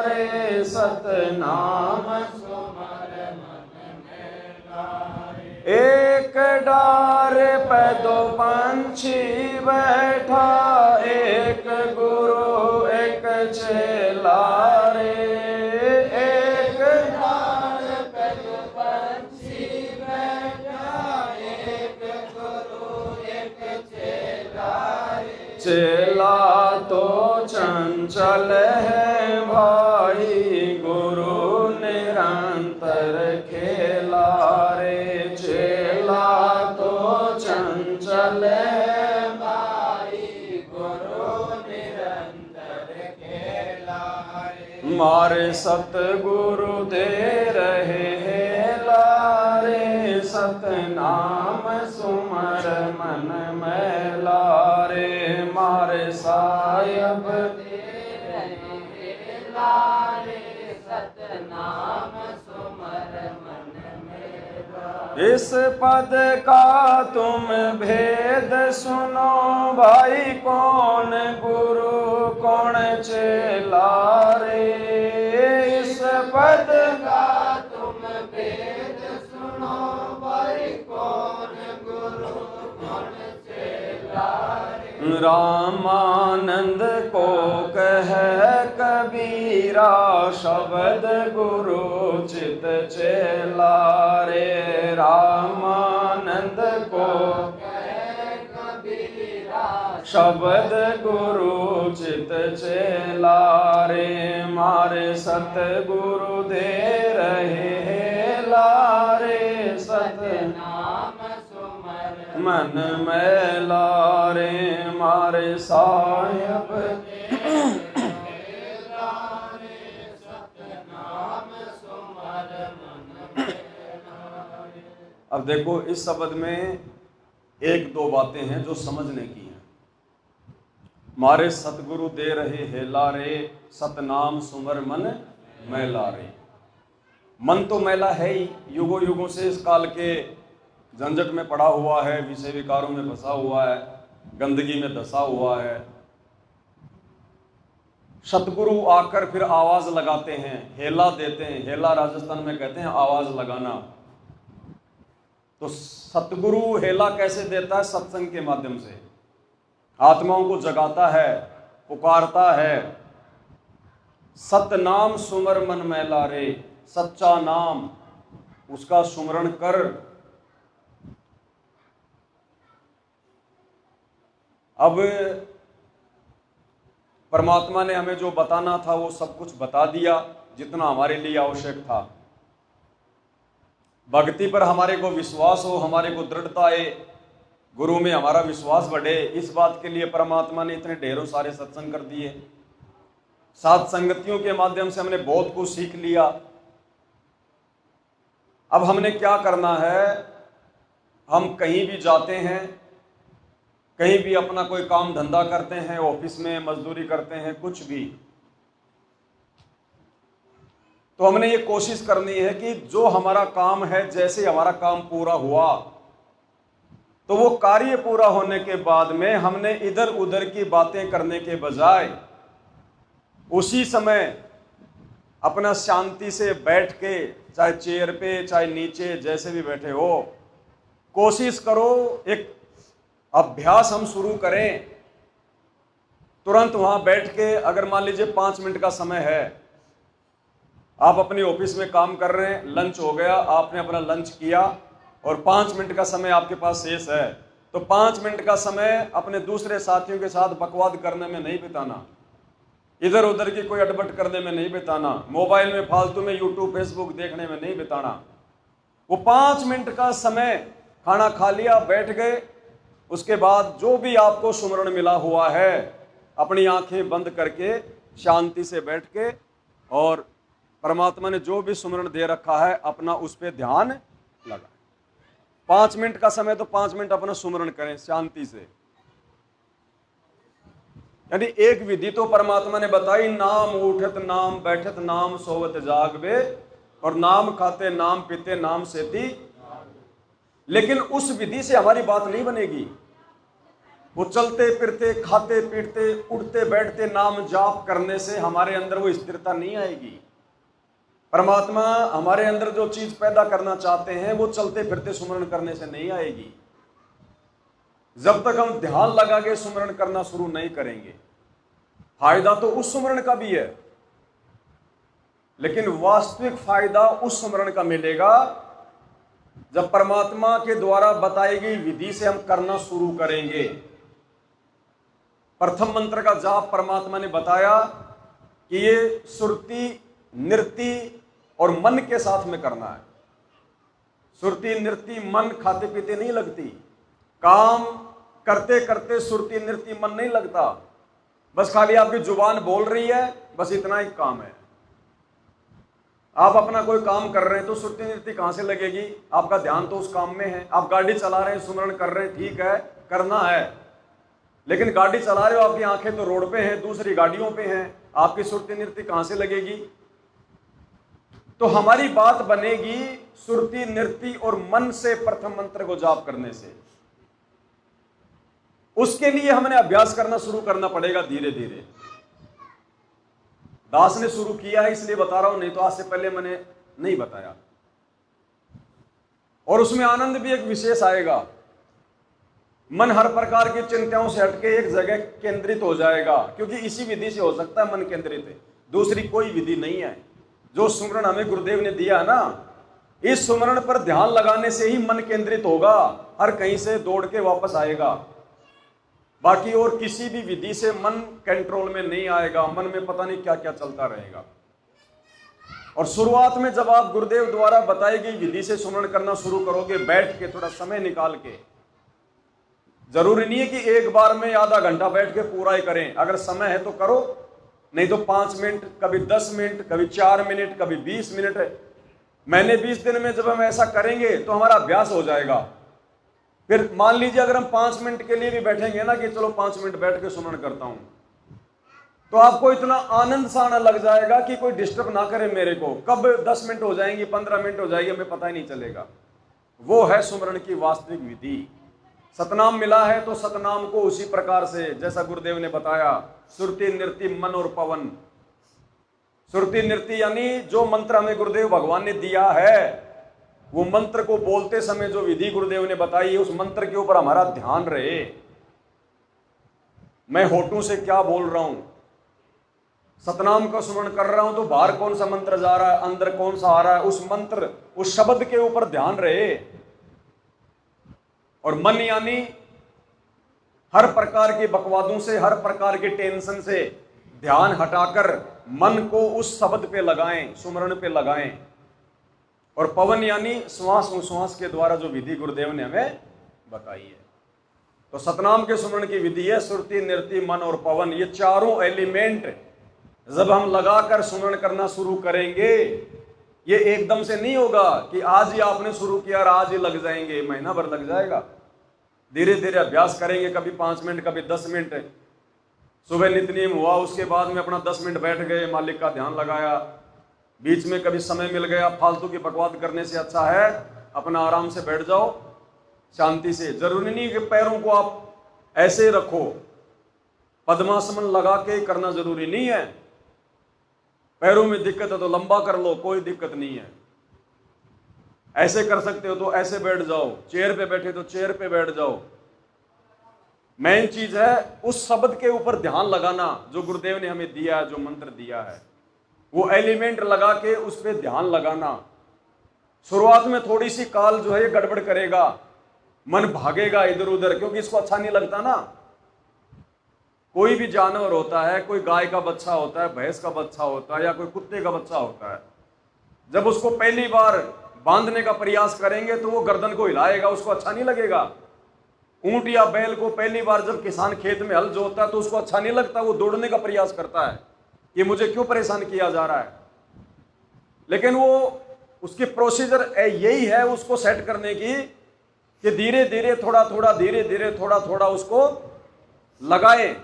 रे, सतनाम सुमर मन मेला रे। एक डार पे दो पंछी बैठा, एक गुरु एक चेला रे। एक डार पे दो पंछी बैठा, एक गुरु एक चेला रे। चेला तो चंचल है भाई, गुरु निरंतर खेला रे। चेला तो चंचल है भाई, गुरु निरंतर खेला रे। मारे सतगुरु दे रहे हेला रे, सतनाम सुमर मन मैला रे। मारे साहिब दे रहे हेला रे, सतनाम सुमर मन मेला। इस पद का तुम भेद सुनो भाई, कौन गुरु कौन चेला रे। इस पद का तुम भेद सुनो भाई, कौन गुरु कौन चेला रे। रामानंद को कह कबीरा, शब्द गुरु चित चेला रे। रामानंद को कह कबीरा, शब्द गुरु चित चेला रे। मारे सतगुरु दे रहे हेला रे, सतनाम सुमर मन मैला रे। मारे साहिब अब देखो इस शब्द में एक दो बातें हैं जो समझने की हैं। मारे सतगुरु दे रहे हेला रे, सतनाम सुमर मन मैला रे। मन तो मैला है ही, युगों युगों से इस काल के झंझट में पड़ा हुआ है, विषय विकारों में फंसा हुआ है, गंदगी में धंसा हुआ है। सतगुरु आकर फिर आवाज लगाते हैं, हेला देते हैं। हेला राजस्थान में कहते हैं आवाज लगाना। तो सतगुरु हेला कैसे देता है? सत्संग के माध्यम से आत्माओं को जगाता है, पुकारता है। सतनाम सुमर मन मैला रे, सच्चा नाम उसका सुमरण कर। अब परमात्मा ने हमें जो बताना था वो सब कुछ बता दिया, जितना हमारे लिए आवश्यक था। भक्ति पर हमारे को विश्वास हो, हमारे को दृढ़ता आए, गुरु में हमारा विश्वास बढ़े, इस बात के लिए परमात्मा ने इतने ढेरों सारे सत्संग कर दिए। सात संगतियों के माध्यम से हमने बहुत कुछ सीख लिया। अब हमने क्या करना है? हम कहीं भी जाते हैं, कहीं भी अपना कोई काम धंधा करते हैं, ऑफिस में मजदूरी करते हैं, कुछ भी, तो हमने ये कोशिश करनी है कि जो हमारा काम है, जैसे हमारा काम पूरा हुआ तो वो कार्य पूरा होने के बाद में हमने इधर उधर की बातें करने के बजाय उसी समय अपना शांति से बैठ के, चाहे चेयर पे चाहे नीचे जैसे भी बैठे हो, कोशिश करो एक अभ्यास हम शुरू करें। तुरंत वहां बैठ के, अगर मान लीजिए 5 मिनट का समय है आप अपने ऑफिस में काम कर रहे हैं, लंच हो गया, आपने अपना लंच किया और 5 मिनट का समय आपके पास शेष है, तो 5 मिनट का समय अपने दूसरे साथियों के साथ बकवाद करने में नहीं बिताना, इधर उधर की कोई अटपट करने में नहीं बिताना, मोबाइल में फालतू में यूट्यूब फेसबुक देखने में नहीं बिताना। वो 5 मिनट का समय, खाना खा लिया, बैठ गए, उसके बाद जो भी आपको सुमरण मिला हुआ है अपनी आंखें बंद करके शांति से बैठ के, और परमात्मा ने जो भी सुमरण दे रखा है अपना उस पर ध्यान लगा। 5 मिनट का समय तो 5 मिनट अपना सुमरण करें शांति से। यानी एक विधि तो परमात्मा ने बताई, नाम उठत नाम बैठत नाम सोवत जागवे, और नाम खाते नाम पीते नाम सेती। लेकिन उस विधि से हमारी बात नहीं बनेगी। वो चलते फिरते खाते पीटते उठते बैठते नाम जाप करने से हमारे अंदर वो स्थिरता नहीं आएगी। परमात्मा हमारे अंदर जो चीज पैदा करना चाहते हैं वो चलते फिरते सुमरण करने से नहीं आएगी। जब तक हम ध्यान लगा के सुमरण करना शुरू नहीं करेंगे, फायदा तो उस सुमरण का भी है, लेकिन वास्तविक फायदा उस सुमरण का मिलेगा जब परमात्मा के द्वारा बताई गई विधि से हम करना शुरू करेंगे। प्रथम मंत्र का जाप परमात्मा ने बताया कि ये सुरती नृति और मन के साथ में करना है। सुरती नृति मन खाते पीते नहीं लगती, काम करते करते सुरती नृति मन नहीं लगता, बस खाली आपकी जुबान बोल रही है, बस इतना ही काम है। आप अपना कोई काम कर रहे हैं तो सुरती नृति कहां से लगेगी? आपका ध्यान तो उस काम में है। आप गाड़ी चला रहे हैं, सुमरण कर रहे हैं, ठीक है, करना है, लेकिन गाड़ी चला रहे हो, आपकी आंखें तो रोड पे हैं, दूसरी गाड़ियों पे हैं, आपकी सुरती नृति कहां से लगेगी? तो हमारी बात बनेगी सुरती नृति और मन से प्रथम मंत्र को जाप करने से। उसके लिए हमने अभ्यास करना शुरू करना पड़ेगा धीरे धीरे। दास ने शुरू किया है इसलिए बता रहा हूं, नहीं तो आज से पहले मैंने नहीं बताया। और उसमें आनंद भी एक विशेष आएगा। मन हर प्रकार की चिंताओं से हटके एक जगह केंद्रित हो जाएगा, क्योंकि इसी विधि से हो सकता है मन केंद्रित है, दूसरी कोई विधि नहीं है। जो सुमरण हमें गुरुदेव ने दिया ना, इस सुमरण पर ध्यान लगाने से ही मन केंद्रित होगा, हर कहीं से दौड़ के वापस आएगा। बाकी और किसी भी विधि से मन कंट्रोल में नहीं आएगा, मन में पता नहीं क्या क्या चलता रहेगा। और शुरुआत में जब आप गुरुदेव द्वारा बताई गई विधि से सुमरण करना शुरू करोगे, बैठ के थोड़ा समय निकाल के, जरूरी नहीं है कि एक बार में आधा घंटा बैठ के पूरा ही करें, अगर समय है तो करो, नहीं तो 5 मिनट, कभी 10 मिनट, कभी 4 मिनट, कभी 20 मिनट। महीने 20 दिन में जब हम ऐसा करेंगे तो हमारा अभ्यास हो जाएगा। फिर मान लीजिए अगर हम 5 मिनट के लिए भी बैठेंगे ना कि चलो 5 मिनट बैठ के सुमरण करता हूं, तो आपको इतना आनंद सा आने लग जाएगा कि कोई डिस्टर्ब ना करे मेरे को, कब 10 मिनट हो जाएंगी, 15 मिनट हो जाएगी, हमें पता ही नहीं चलेगा। वो है सुमरण की वास्तविक विधि। सतनाम मिला है तो सतनाम को उसी प्रकार से जैसा गुरुदेव ने बताया, सुरती नृति मन और पवन। सुरती नृति यानी जो मंत्र हमें गुरुदेव भगवान ने दिया है, वो मंत्र को बोलते समय जो विधि गुरुदेव ने बताई है, उस मंत्र के ऊपर हमारा ध्यान रहे। मैं होठों से क्या बोल रहा हूं, सतनाम का सुमरण कर रहा हूं तो बाहर कौन सा मंत्र जा रहा है, अंदर कौन सा आ रहा है, उस मंत्र उस शब्द के ऊपर ध्यान रहे। और मन यानी हर प्रकार के बकवादों से, हर प्रकार के टेंशन से ध्यान हटाकर मन को उस शब्द पे लगाएं, सुमरण पे लगाएं। और पवन यानी श्वास उश्वास के द्वारा जो विधि गुरुदेव ने हमें बताई है। तो सतनाम के सुमरण की विधि है सुरती नृति मन और पवन। ये चारों एलिमेंट जब हम लगाकर सुमरण करना शुरू करेंगे, ये एकदम से नहीं होगा कि आज ही आपने शुरू किया और आज ही लग जाएंगे, महीना भर लग जाएगा। धीरे धीरे अभ्यास करेंगे, कभी 5 मिनट, कभी 10 मिनट। सुबह नित्यनेम हुआ, उसके बाद में अपना 10 मिनट बैठ गए, मालिक का ध्यान लगाया। बीच में कभी समय मिल गया, फालतू की बकवाद करने से अच्छा है अपना आराम से बैठ जाओ शांति से। जरूरी नहीं कि पैरों को आप ऐसे ही रखो, पद्मासन लगा के करना जरूरी नहीं है। पैरों में दिक्कत है तो लंबा कर लो, कोई दिक्कत नहीं है। ऐसे कर सकते हो तो ऐसे बैठ जाओ, चेयर पे बैठे तो चेयर पे बैठ जाओ। मेन चीज है उस शब्द के ऊपर ध्यान लगाना जो गुरुदेव ने हमें दिया है, जो मंत्र दिया है। वो एलिमेंट लगा के उस पर ध्यान लगाना। शुरुआत में थोड़ी सी काल जो है ये गड़बड़ करेगा, मन भागेगा इधर उधर, क्योंकि इसको अच्छा नहीं लगता ना। कोई भी जानवर होता है, कोई गाय का बच्चा होता है, भैंस का बच्चा होता है, या कोई कुत्ते का बच्चा होता है, जब उसको पहली बार बांधने का प्रयास करेंगे तो वो गर्दन को हिलाएगा, उसको अच्छा नहीं लगेगा। ऊंट या बैल को पहली बार जब किसान खेत में हल जोतता है तो उसको अच्छा नहीं लगता, वो दौड़ने का प्रयास करता है कि मुझे क्यों परेशान किया जा रहा है। लेकिन वो उसकी प्रोसीजर यही है उसको सेट करने की कि धीरे धीरे थोड़ा थोड़ा, धीरे धीरे थोड़ा थोड़ा उसको लगाए।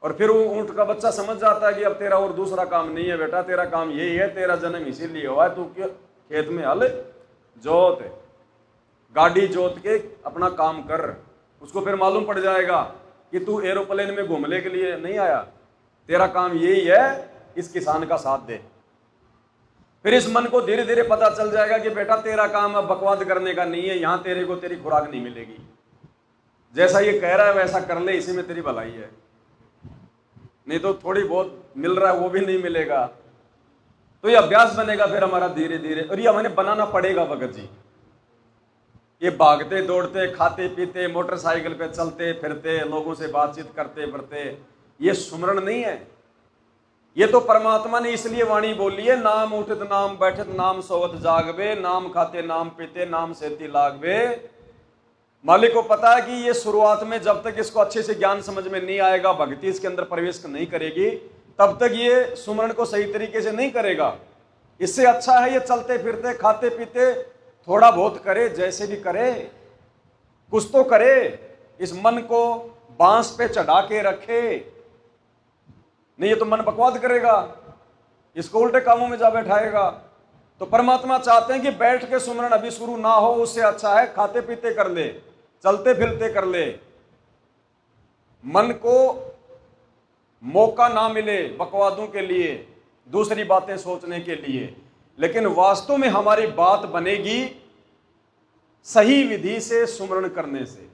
और फिर वो ऊंट का बच्चा समझ जाता है कि अब तेरा और दूसरा काम नहीं है बेटा, तेरा काम यही है, तेरा जन्म इसीलिए हुआ है, तू खेत में हल जोत, गाड़ी जोत के अपना काम कर। उसको फिर मालूम पड़ जाएगा कि तू एरोप्लेन में घूमने के लिए नहीं आया, तेरा काम यही है, इस किसान का साथ दे। फिर इस मन को धीरे धीरे पता चल जाएगा कि बेटा तेरा काम अब बकवाद करने का नहीं है, यहां तेरे को तेरी खुराक नहीं मिलेगी, जैसा ये कह रहा है वैसा कर ले, इसी में तेरी भलाई है, नहीं तो थोड़ी बहुत मिल रहा है वो भी नहीं मिलेगा। तो ये अभ्यास बनेगा फिर हमारा धीरे धीरे, और ये हमें बनाना पड़ेगा भगत जी। ये भागते दौड़ते, खाते पीते, मोटरसाइकिल पे चलते फिरते, लोगों से बातचीत करते फिरते, ये सुमरण नहीं है। ये तो परमात्मा ने इसलिए वाणी बोली है, नाम उठत नाम बैठत नाम सोवत जागवे, नाम खाते नाम पीते नाम सेती लागवे। मालिक को पता है कि ये शुरुआत में जब तक इसको अच्छे से ज्ञान समझ में नहीं आएगा, भक्ति इसके अंदर प्रवेश नहीं करेगी, तब तक ये सुमरण को सही तरीके से नहीं करेगा। इससे अच्छा है ये चलते फिरते खाते पीते थोड़ा बहुत करे, जैसे भी करे कुछ तो करे, इस मन को बांस पे चढ़ा के रखे, नहीं ये तो मन बकवाद करेगा, इसको उल्टे कामों में जा बैठाएगा। तो परमात्मा चाहते हैं कि बैठ के सुमरण अभी शुरू ना हो, उससे अच्छा है खाते पीते कर ले, चलते फिरते कर ले, मन को मौका ना मिले बकवादों के लिए, दूसरी बातें सोचने के लिए। लेकिन वास्तव में हमारी बात बनेगी सही विधि से सुमरण करने से,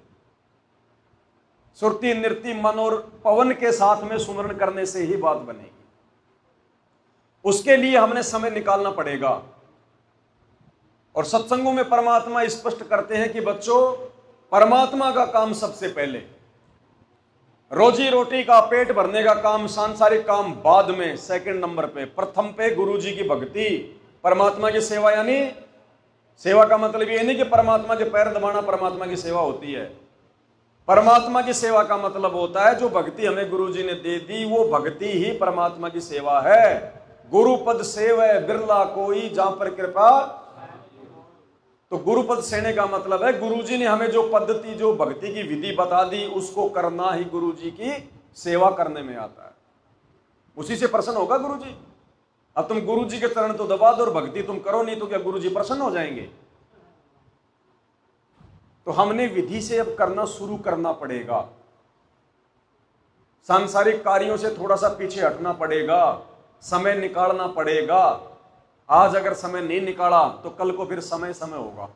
सुरती नृत्य मन और पवन के साथ में सुमरण करने से ही बात बनेगी। उसके लिए हमने समय निकालना पड़ेगा। और सत्संगों में परमात्मा स्पष्ट करते हैं कि बच्चों, परमात्मा का काम सबसे पहले, रोजी रोटी का पेट भरने का काम, सांसारिक काम बाद में, सेकंड नंबर पे। प्रथम पे गुरु जी की भक्ति, परमात्मा की सेवा। यानी सेवा का मतलब ये नहीं कि परमात्मा के पैर दबाना परमात्मा की सेवा होती है। परमात्मा की सेवा का मतलब होता है जो भक्ति हमें गुरु जी ने दे दी, वो भक्ति ही परमात्मा की सेवा है। गुरु पद सेवै बिरला कोई, जहां पर कृपा। तो गुरु पद सेने का मतलब है गुरु जी ने हमें जो पद्धति, जो भक्ति की विधि बता दी, उसको करना ही गुरु जी की सेवा करने में आता है। उसी से प्रसन्न होगा गुरु जी। अब तुम गुरु जी के चरण तो दबा दो और भक्ति तुम करो नहीं, तो क्या गुरु जी प्रसन्न हो जाएंगे? तो हमने विधि से अब करना शुरू करना पड़ेगा। सांसारिक कार्यों से थोड़ा सा पीछे हटना पड़ेगा, समय निकालना पड़ेगा। आज अगर समय नहीं निकाला तो कल को फिर समय समय होगा,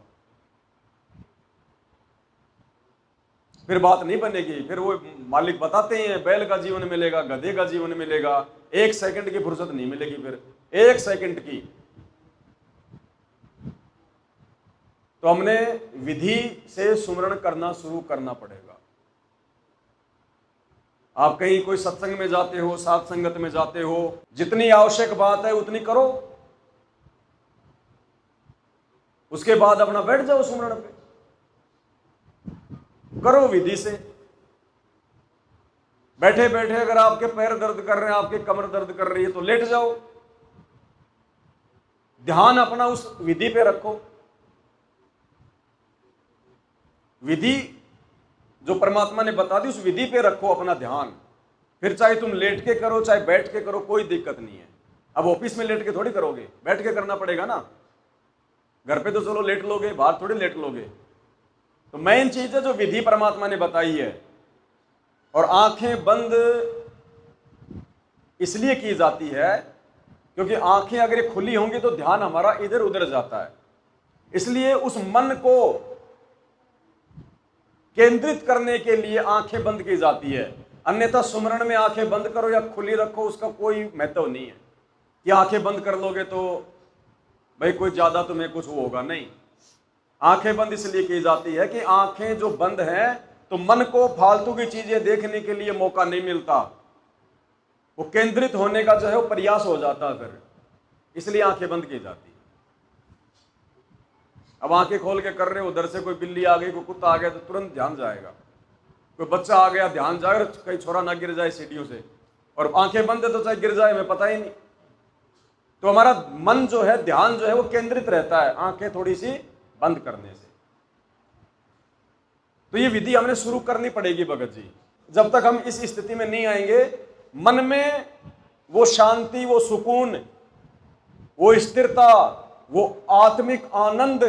फिर बात नहीं बनेगी। फिर वो मालिक बताते हैं बैल का जीवन मिलेगा, गधे का जीवन मिलेगा, एक सेकंड की फुर्सत नहीं मिलेगी, फिर एक सेकंड की। तो हमने विधि से सुमरण करना शुरू करना पड़ेगा। आप कहीं कोई सत्संग में जाते हो, साथ संगत में जाते हो, जितनी आवश्यक बात है उतनी करो, उसके बाद अपना बैठ जाओ सुमरण पे, करो विधि से। बैठे बैठे अगर आपके पैर दर्द कर रहे हैं, आपकी कमर दर्द कर रही है, तो लेट जाओ, ध्यान अपना उस विधि पे रखो। विधि जो परमात्मा ने बता दी, उस विधि पे रखो अपना ध्यान। फिर चाहे तुम लेट के करो चाहे बैठ के करो, कोई दिक्कत नहीं है। अब ऑफिस में लेट के थोड़ी करोगे, बैठ के करना पड़ेगा ना। घर पे तो चलो लेट लोगे, बाहर थोड़ी लेट लोगे। तो मेन चीज है जो विधि परमात्मा ने बताई है। और आंखें बंद इसलिए की जाती है क्योंकि आंखें अगर खुली होंगी तो ध्यान हमारा इधर उधर जाता है। इसलिए उस मन को केंद्रित करने के लिए आंखें बंद की जाती है। अन्यथा सुमरण में आंखें बंद करो या खुली रखो, उसका कोई महत्व नहीं है। कि आंखें बंद कर लोगे तो भाई कोई ज्यादा तुम्हें कुछ होगा, नहीं। आंखें बंद इसलिए की जाती है कि आंखें जो बंद हैं तो मन को फालतू की चीजें देखने के लिए मौका नहीं मिलता, वो केंद्रित होने का जो है वो प्रयास हो जाता है, फिर इसलिए आंखें बंद की जाती है। अब आंखें खोल के कर रहे हो, उधर से कोई बिल्ली आ गई, कोई कुत्ता आ गया तो तुरंत ध्यान जाएगा, कोई बच्चा आ गया ध्यान जाएगा, कहीं छोरा ना गिर जाए सीढ़ियों से, और आंखें बंद है तो चाहे गिर जाए हमें पता ही नहीं। तो हमारा मन जो है, ध्यान जो है वो केंद्रित रहता है आंखें थोड़ी सी बंद करने से। तो ये विधि हमने शुरू करनी पड़ेगी भगत जी। जब तक हम इस स्थिति में नहीं आएंगे, मन में वो शांति, वो सुकून, वो स्थिरता, वो आत्मिक आनंद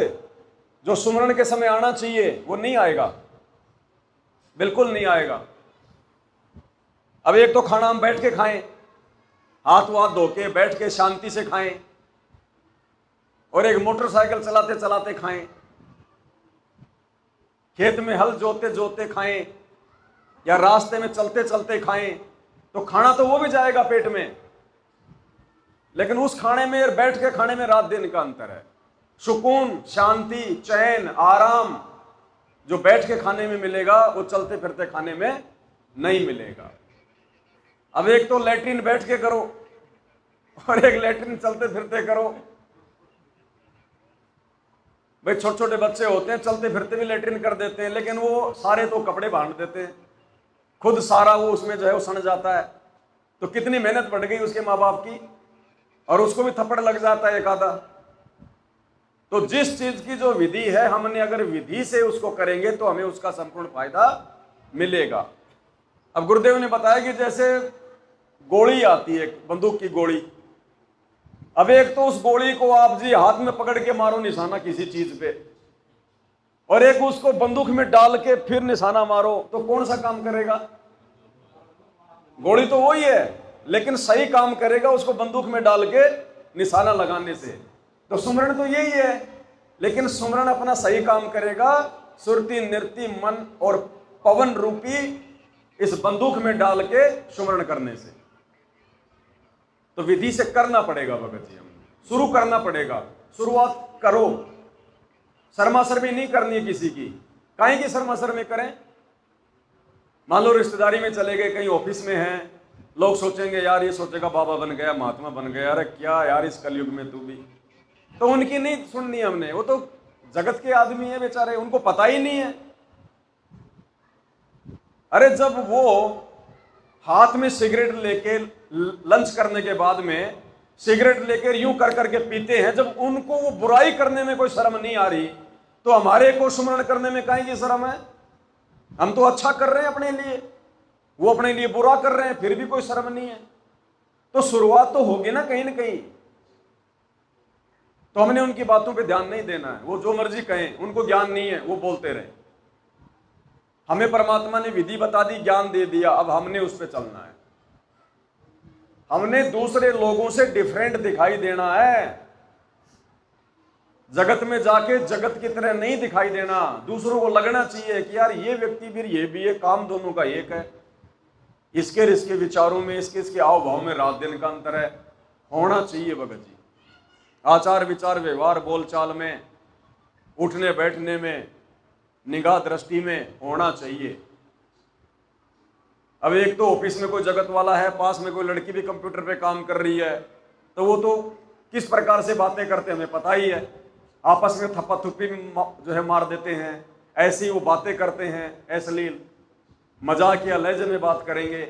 जो सुमरण के समय आना चाहिए वो नहीं आएगा, बिल्कुल नहीं आएगा। अब एक तो खाना हम बैठ के खाएं, हाथ वाथ धो के बैठ के शांति से खाएं, और एक मोटरसाइकिल चलाते चलाते खाएं, खेत में हल जोते जोते खाएं, या रास्ते में चलते चलते खाएं, तो खाना तो वो भी जाएगा पेट में, लेकिन उस खाने में और बैठ के खाने में रात दिन का अंतर है। सुकून, शांति, चैन, आराम जो बैठ के खाने में मिलेगा वो चलते फिरते खाने में नहीं मिलेगा। अब एक तो लैट्रिन बैठ के करो और एक लैट्रिन चलते फिरते करो। भाई छोटे छोटे बच्चे होते हैं, चलते फिरते भी लैट्रिन कर देते हैं, लेकिन वो सारे तो कपड़े बांध देते हैं, खुद सारा वो उसमें जो है वो सड़ जाता है। तो कितनी मेहनत बढ़ गई उसके माँ बाप की, और उसको भी थप्पड़ लग जाता है एक आधा। तो जिस चीज की जो विधि है, हमने अगर विधि से उसको करेंगे तो हमें उसका संपूर्ण फायदा मिलेगा। अब गुरुदेव ने बताया कि जैसे गोली आती है, बंदूक की गोली, अब एक तो उस गोली को आप जी हाथ में पकड़ के मारो निशाना किसी चीज पे, और एक उसको बंदूक में डाल के फिर निशाना मारो, तो कौन सा काम करेगा? गोली तो वही है, लेकिन सही काम करेगा उसको बंदूक में डाल के निशाना लगाने से। तो सुमरण तो यही है, लेकिन सुमरण अपना सही काम करेगा सुरति, नृत्य, मन और पवन रूपी इस बंदूक में डाल के सुमरण करने से। तो विधि से करना पड़ेगा भगत जी, हमने शुरू करना पड़ेगा। शुरुआत करो, शर्माशर्मी नहीं करनी है किसी की। काहे की शर्माशर्मी करें? मान लो रिश्तेदारी में चले गए, कहीं ऑफिस में हैं, लोग सोचेंगे यार ये सोचेगा बाबा बन गया, महात्मा बन गया, अरे क्या यार इस कलयुग में तू भी। तो उनकी नहीं सुननी हमने, वो तो जगत के आदमी है बेचारे, उनको पता ही नहीं है। अरे जब वो हाथ में सिगरेट लेके लंच करने के बाद में सिगरेट लेकर यूं कर करके पीते हैं, जब उनको वो बुराई करने में कोई शर्म नहीं आ रही, तो हमारे को सुमरण करने में काहे की शर्म है? हम तो अच्छा कर रहे हैं अपने लिए, वो अपने लिए बुरा कर रहे हैं, फिर भी कोई शर्म नहीं है। तो शुरुआत तो होगी ना कहीं कहीं। तो हमने उनकी बातों पे ध्यान नहीं देना है, वो जो मर्जी कहें, उनको ज्ञान नहीं है, वो बोलते रहे। हमें परमात्मा ने विधि बता दी, ज्ञान दे दिया, अब हमने उस पर चलना है। हमने दूसरे लोगों से डिफरेंट दिखाई देना है, जगत में जाके जगत की तरह नहीं दिखाई देना। दूसरों को लगना चाहिए कि यार ये व्यक्ति भी ये भी है, काम दोनों का एक है, इसके इसके विचारों में, इसके हाव भाव में रात दिन का अंतर है। होना चाहिए भगत जी, आचार विचार व्यवहार बोलचाल में, उठने बैठने में, निगाह दृष्टि में होना चाहिए। अब एक तो ऑफिस में कोई जगत वाला है, पास में कोई लड़की भी कंप्यूटर पे काम कर रही है, तो वो तो किस प्रकार से बातें करते हैं हमें पता ही है। आपस में थप्पा थुप्पी जो है मार देते हैं, ऐसी वो बातें करते हैं, अश्लील मजाक या लहजे में बात करेंगे।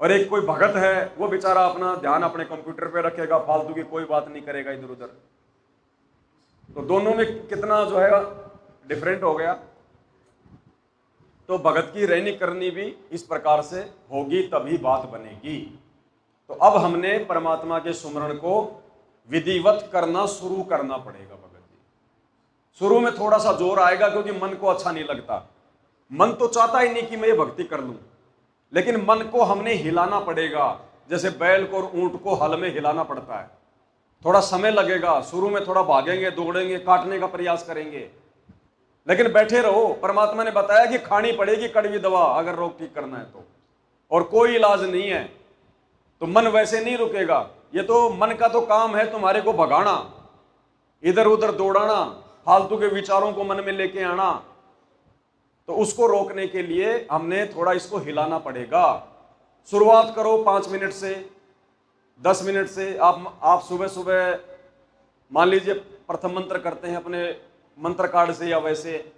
और एक कोई भगत है, वो बेचारा अपना ध्यान अपने कंप्यूटर पे रखेगा, फालतू की कोई बात नहीं करेगा इधर उधर। तो दोनों में कितना जो है डिफरेंट हो गया। तो भगत की रहनी करनी भी इस प्रकार से होगी, तभी बात बनेगी। तो अब हमने परमात्मा के सुमरण को विधिवत करना शुरू करना पड़ेगा भगत जी। शुरू में थोड़ा सा जोर आएगा, क्योंकि मन को अच्छा नहीं लगता। मन तो चाहता ही नहीं कि मैं ये भक्ति कर लूं, लेकिन मन को हमने हिलाना पड़ेगा। जैसे बैल को और ऊंट को हल में हिलाना पड़ता है, थोड़ा समय लगेगा। शुरू में थोड़ा भागेंगे, दौड़ेंगे, काटने का प्रयास करेंगे, लेकिन बैठे रहो। परमात्मा ने बताया कि खानी पड़ेगी कड़वी दवा अगर रोग ठीक करना है तो, और कोई इलाज नहीं है। तो मन वैसे नहीं रुकेगा, ये तो मन का तो काम है तुम्हारे को भगाना, इधर उधर दौड़ाना, फालतू के विचारों को मन में लेके आना। तो उसको रोकने के लिए हमने थोड़ा इसको हिलाना पड़ेगा। शुरुआत करो 5 मिनट से, 10 मिनट से। आप सुबह सुबह मान लीजिए प्रथम मंत्र करते हैं अपने मंत्र कार्ड से, या वैसे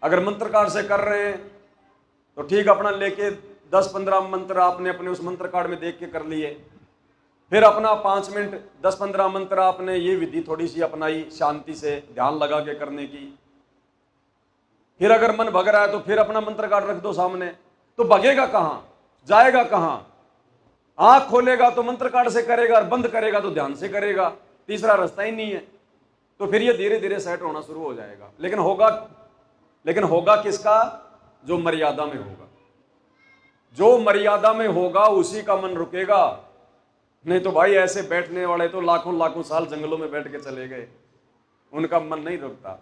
अगर मंत्र कार्ड से कर रहे हैं तो ठीक, अपना लेके 10-15 मंत्र आपने अपने उस मंत्र कार्ड में देख के कर लिए। फिर अपना 5 मिनट 10-15 मंत्र आपने ये विधि थोड़ी सी अपनाई, शांति से ध्यान लगा के करने की। फिर अगर मन भग रहा है तो फिर अपना मंत्र कार्ड रख दो सामने। तो भगेगा कहां, जाएगा कहां? आंख खोलेगा तो मंत्र कार्ड से करेगा, और बंद करेगा तो ध्यान से करेगा। तीसरा रास्ता ही नहीं है। तो फिर ये धीरे धीरे सेट होना शुरू हो जाएगा। लेकिन होगा किसका? जो मर्यादा में होगा। जो मर्यादा में होगा उसी का मन रुकेगा। नहीं तो भाई ऐसे बैठने वाले तो लाखों लाखों साल जंगलों में बैठ के चले गए, उनका मन नहीं रुकता।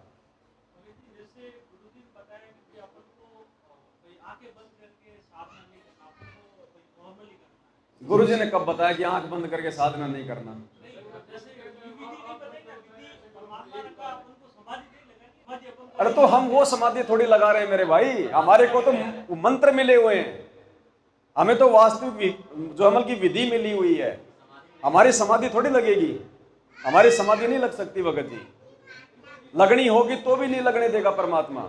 गुरुजी ने कब बताया कि आंख बंद करके साधना नहीं करना? अरे तो हम वो समाधि थोड़ी लगा रहे हैं मेरे भाई, हमारे को तो मंत्र मिले हुए हैं, हमें तो वास्तविक जो अमल की विधि मिली हुई है। हमारी समाधि थोड़ी लगेगी, हमारी समाधि नहीं लग सकती भगत जी। लगनी होगी तो भी नहीं लगने देगा परमात्मा।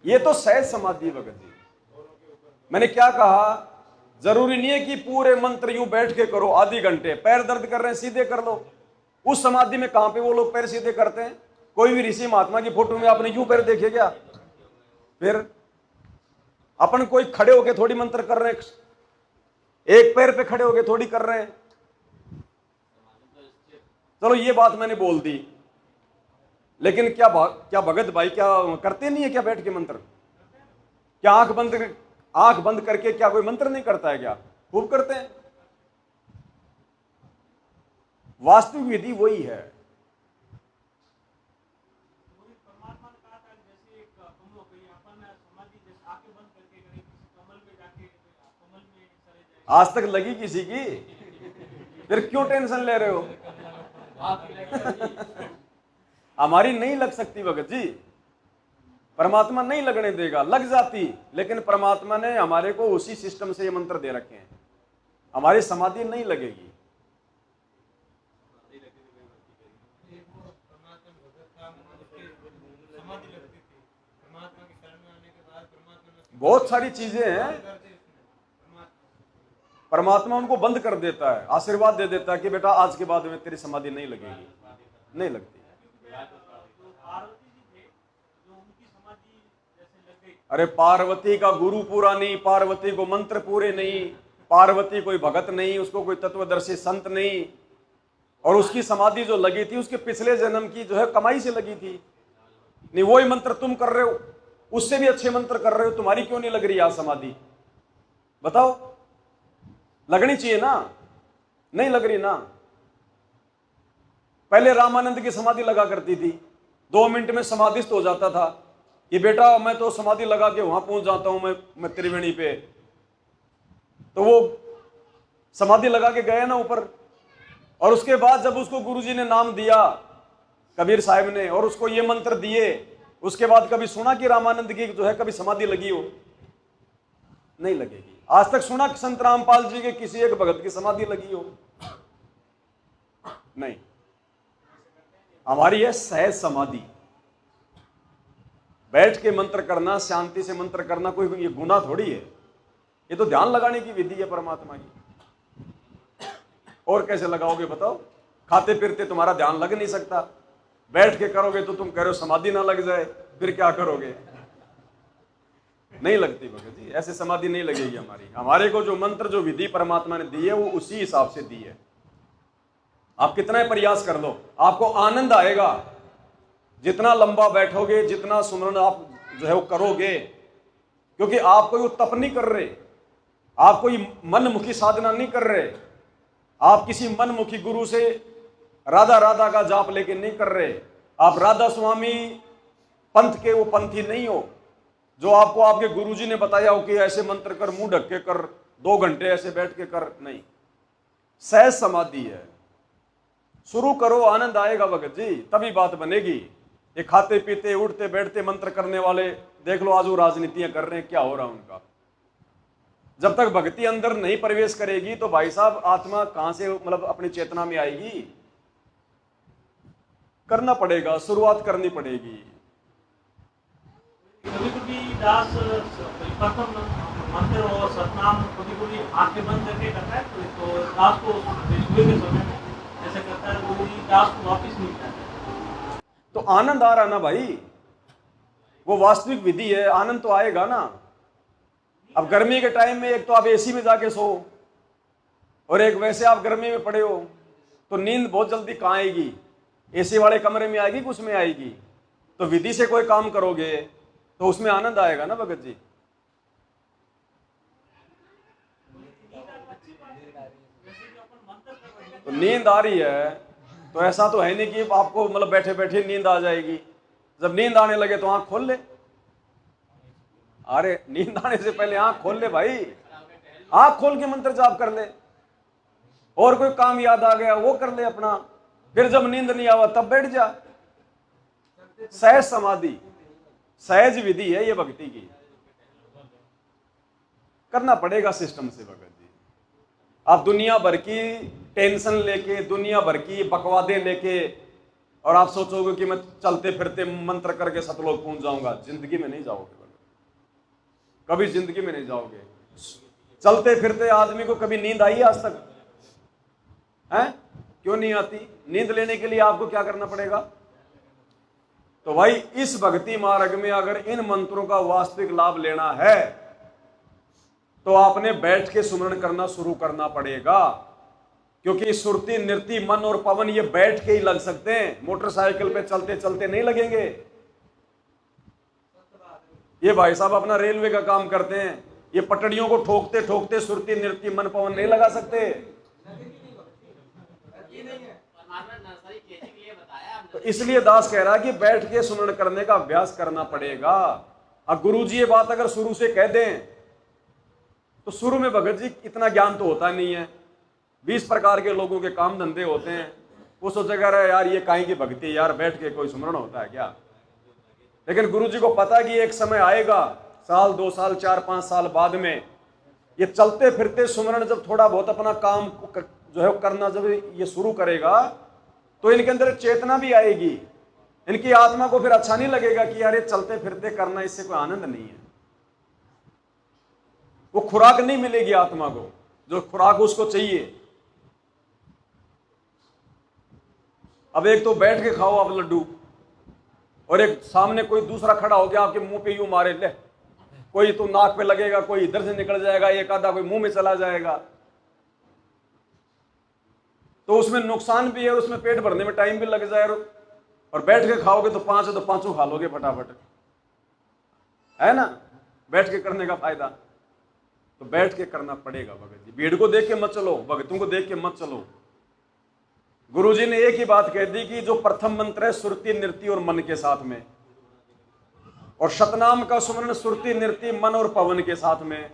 ये तो सहज समाधि भगत जी। मैंने क्या कहा, जरूरी नहीं है कि पूरे मंत्र यूं बैठ के करो आधे घंटे। पैर दर्द कर रहे हैं, सीधे कर लो। उस समाधि में कहां पे वो लोग पैर सीधे करते हैं? कोई भी ऋषि महात्मा की फोटो में आपने यूं पैर देखे क्या? फिर अपन कोई खड़े होके थोड़ी मंत्र कर रहे हैं, एक पैर पे खड़े होके थोड़ी कर रहे हैं। चलो ये बात मैंने बोल दी, लेकिन क्या भगत भाई क्या करते नहीं है क्या बैठ के मंत्र? क्या आंख बंद करके क्या कोई मंत्र नहीं करता है क्या? खूब करते हैं। वास्तविक विधि वही है। आज तक लगी किसी की? फिर क्यों टेंशन ले रहे हो? हमारी नहीं लग सकती भगत जी, परमात्मा नहीं लगने देगा। लग जाती, लेकिन परमात्मा ने हमारे को उसी सिस्टम से ये मंत्र दे रखे हैं, हमारी समाधि नहीं लगेगी। बहुत सारी चीजें हैं, परमात्मा उनको बंद कर देता है, आशीर्वाद दे देता है कि बेटा आज के बाद में तेरी समाधि नहीं लगेगी, नहीं लगती। अरे पार्वती का गुरु पूरा नहीं, पार्वती को मंत्र पूरे नहीं, पार्वती कोई भगत नहीं, उसको कोई तत्वदर्शी संत नहीं, और उसकी समाधि जो लगी थी उसके पिछले जन्म की जो है कमाई से लगी थी। नहीं वही मंत्र तुम कर रहे हो, उससे भी अच्छे मंत्र कर रहे हो, तुम्हारी क्यों नहीं लग रही आज समाधि? बताओ, लगनी चाहिए ना, नहीं लग रही ना। पहले रामानंद की समाधि लगा करती थी, 2 मिनट में समाधिस्थ हो जाता था कि बेटा मैं तो समाधि लगा के वहां पहुंच जाता हूं, मैं त्रिवेणी पे। तो वो समाधि लगा के गए ना ऊपर, और उसके बाद जब उसको गुरुजी ने नाम दिया कबीर साहब ने, और उसको ये मंत्र दिए, उसके बाद कभी सुना कि रामानंद की जो है कभी समाधि लगी हो? नहीं लगेगी। आज तक सुना कि संत रामपाल जी के किसी एक भगत की समाधि लगी हो? नहीं। हमारी है सहज समाधि। बैठ के मंत्र करना, शांति से मंत्र करना कोई ये गुनाह थोड़ी है, ये तो ध्यान लगाने की विधि है परमात्मा की। और कैसे लगाओगे बताओ? खाते फिरते तुम्हारा ध्यान लग नहीं सकता, बैठ के करोगे तो तुम कह रहे हो समाधि ना लग जाए, फिर क्या करोगे? नहीं लगती भगत जी, ऐसे समाधि नहीं लगेगी हमारी। हमारे को जो मंत्र जो विधि परमात्मा ने दी है वो उसी हिसाब से दी है। आप कितना प्रयास कर लो, आपको आनंद आएगा। जितना लंबा बैठोगे, जितना सुमरन आप जो है वो करोगे, क्योंकि आप कोई तप नहीं कर रहे, आप कोई मनमुखी साधना नहीं कर रहे, आप किसी मनमुखी गुरु से राधा राधा का जाप लेके नहीं कर रहे, आप राधा स्वामी पंथ के वो पंथी नहीं हो जो आपको आपके गुरुजी ने बताया हो कि ऐसे मंत्र कर, मुंह ढक के कर, 2 घंटे ऐसे बैठ के कर, नहीं, सहज समाधि है। शुरू करो, आनंद आएगा भगत जी, तभी बात बनेगी। ये खाते पीते उठते बैठते मंत्र करने वाले देख लो आज वो राजनीतियां कर रहे हैं, क्या हो रहा है उनका। जब तक भक्ति अंदर नहीं प्रवेश करेगी तो भाई साहब आत्मा कहां से मतलब अपनी चेतना में आएगी। करना पड़ेगा, शुरुआत करनी पड़ेगी। कभी कभी दास प्रथम मंत्र और सतनाम कभी कभी आंखें बंद करके करता है, तो दास को सुबह के समय में ऐसे करता है, गुरु जी दास को वापिस नहीं जाता। तो आनंद आ रहा ना भाई, वो वास्तविक विधि है, आनंद तो आएगा ना। अब गर्मी के टाइम में एक तो आप एसी में जाके सो और एक वैसे आप गर्मी में पड़े हो, तो नींद बहुत जल्दी कहाँ आएगी? एसी वाले कमरे में आएगी कि उसमें आएगी? तो विधि से कोई काम करोगे तो उसमें आनंद आएगा ना भगत जी। तो नींद आ रही है तो ऐसा तो है नहीं कि आपको मतलब बैठे बैठे नींद आ जाएगी। जब नींद आने लगे तो आंख खोल ले। अरे नींद आने से पहले आंख खोल ले भाई, आंख खोल के मंत्र जाप कर ले, और कोई काम याद आ गया वो कर ले अपना, फिर जब नींद नहीं आवा तब बैठ जा। सहज समाधि, सहज विधि है ये भक्ति की, करना पड़ेगा सिस्टम से भगत जी। आप दुनिया भर की टेंशन लेके, दुनिया भर की बकवादे लेके और आप सोचोगे कि मैं चलते फिरते मंत्र करके सतलोक पहुंच जाऊंगा, जिंदगी में नहीं जाओगे भगत, कभी जिंदगी में नहीं जाओगे। चलते फिरते आदमी को कभी नींद आई आज तक है? क्यों नहीं आती? नींद लेने के लिए आपको क्या करना पड़ेगा? तो भाई इस भक्ति मार्ग में अगर इन मंत्रों का वास्तविक लाभ लेना है तो आपने बैठ के सुमरण करना शुरू करना पड़ेगा, क्योंकि सुरती नृत्य मन और पवन ये बैठ के ही लग सकते हैं, मोटरसाइकिल पे चलते चलते नहीं लगेंगे। ये भाई साहब अपना रेलवे का काम करते हैं, ये पटड़ियों को ठोकते ठोकते सुरती नृत्य मन पवन नहीं लगा सकते। तो इसलिए दास कह रहा है कि बैठ के सुमरण करने का अभ्यास करना पड़ेगा। अब गुरुजी ये बात अगर शुरू से कह दें तो शुरू में भगत जी इतना ज्ञान तो होता नहीं है, 20 प्रकार के लोगों के काम धंधे होते हैं, वो सोचेगा अरे यार ये काहे की भक्ति, यार बैठ के कोई सुमरण होता है क्या? लेकिन गुरुजी को पता है कि एक समय आएगा, साल 2 साल 4-5 साल बाद में ये चलते फिरते सुमरण जब थोड़ा बहुत अपना काम जो है करना जब ये शुरू करेगा तो इनके अंदर चेतना भी आएगी, इनकी आत्मा को फिर अच्छा नहीं लगेगा कि यार ये चलते फिरते करना इससे कोई आनंद नहीं है। वो खुराक नहीं मिलेगी आत्मा को, जो खुराक उसको चाहिए। अब एक तो बैठ के खाओ आप लड्डू, और एक सामने कोई दूसरा खड़ा हो गया आपके मुंह पे यूं मारे, ले कोई तो नाक पे लगेगा, कोई इधर से निकल जाएगा, एक आधा कोई मुंह में चला जाएगा, तो उसमें नुकसान भी है, उसमें पेट भरने में टाइम भी लग जाए। और बैठ के खाओगे तो 5 है तो 5 खा लोगे फटाफट, है ना? बैठ के करने का फायदा। तो बैठ के करना पड़ेगा भगत जी, भीड़ को देख के मत चलो, भगतों को देख के मत चलो। गुरुजी ने एक ही बात कह दी कि जो प्रथम मंत्र है सुरती नृत्य और मन के साथ में, और शतनाम का सुमरण सुरती नृत्य मन और पवन के साथ में।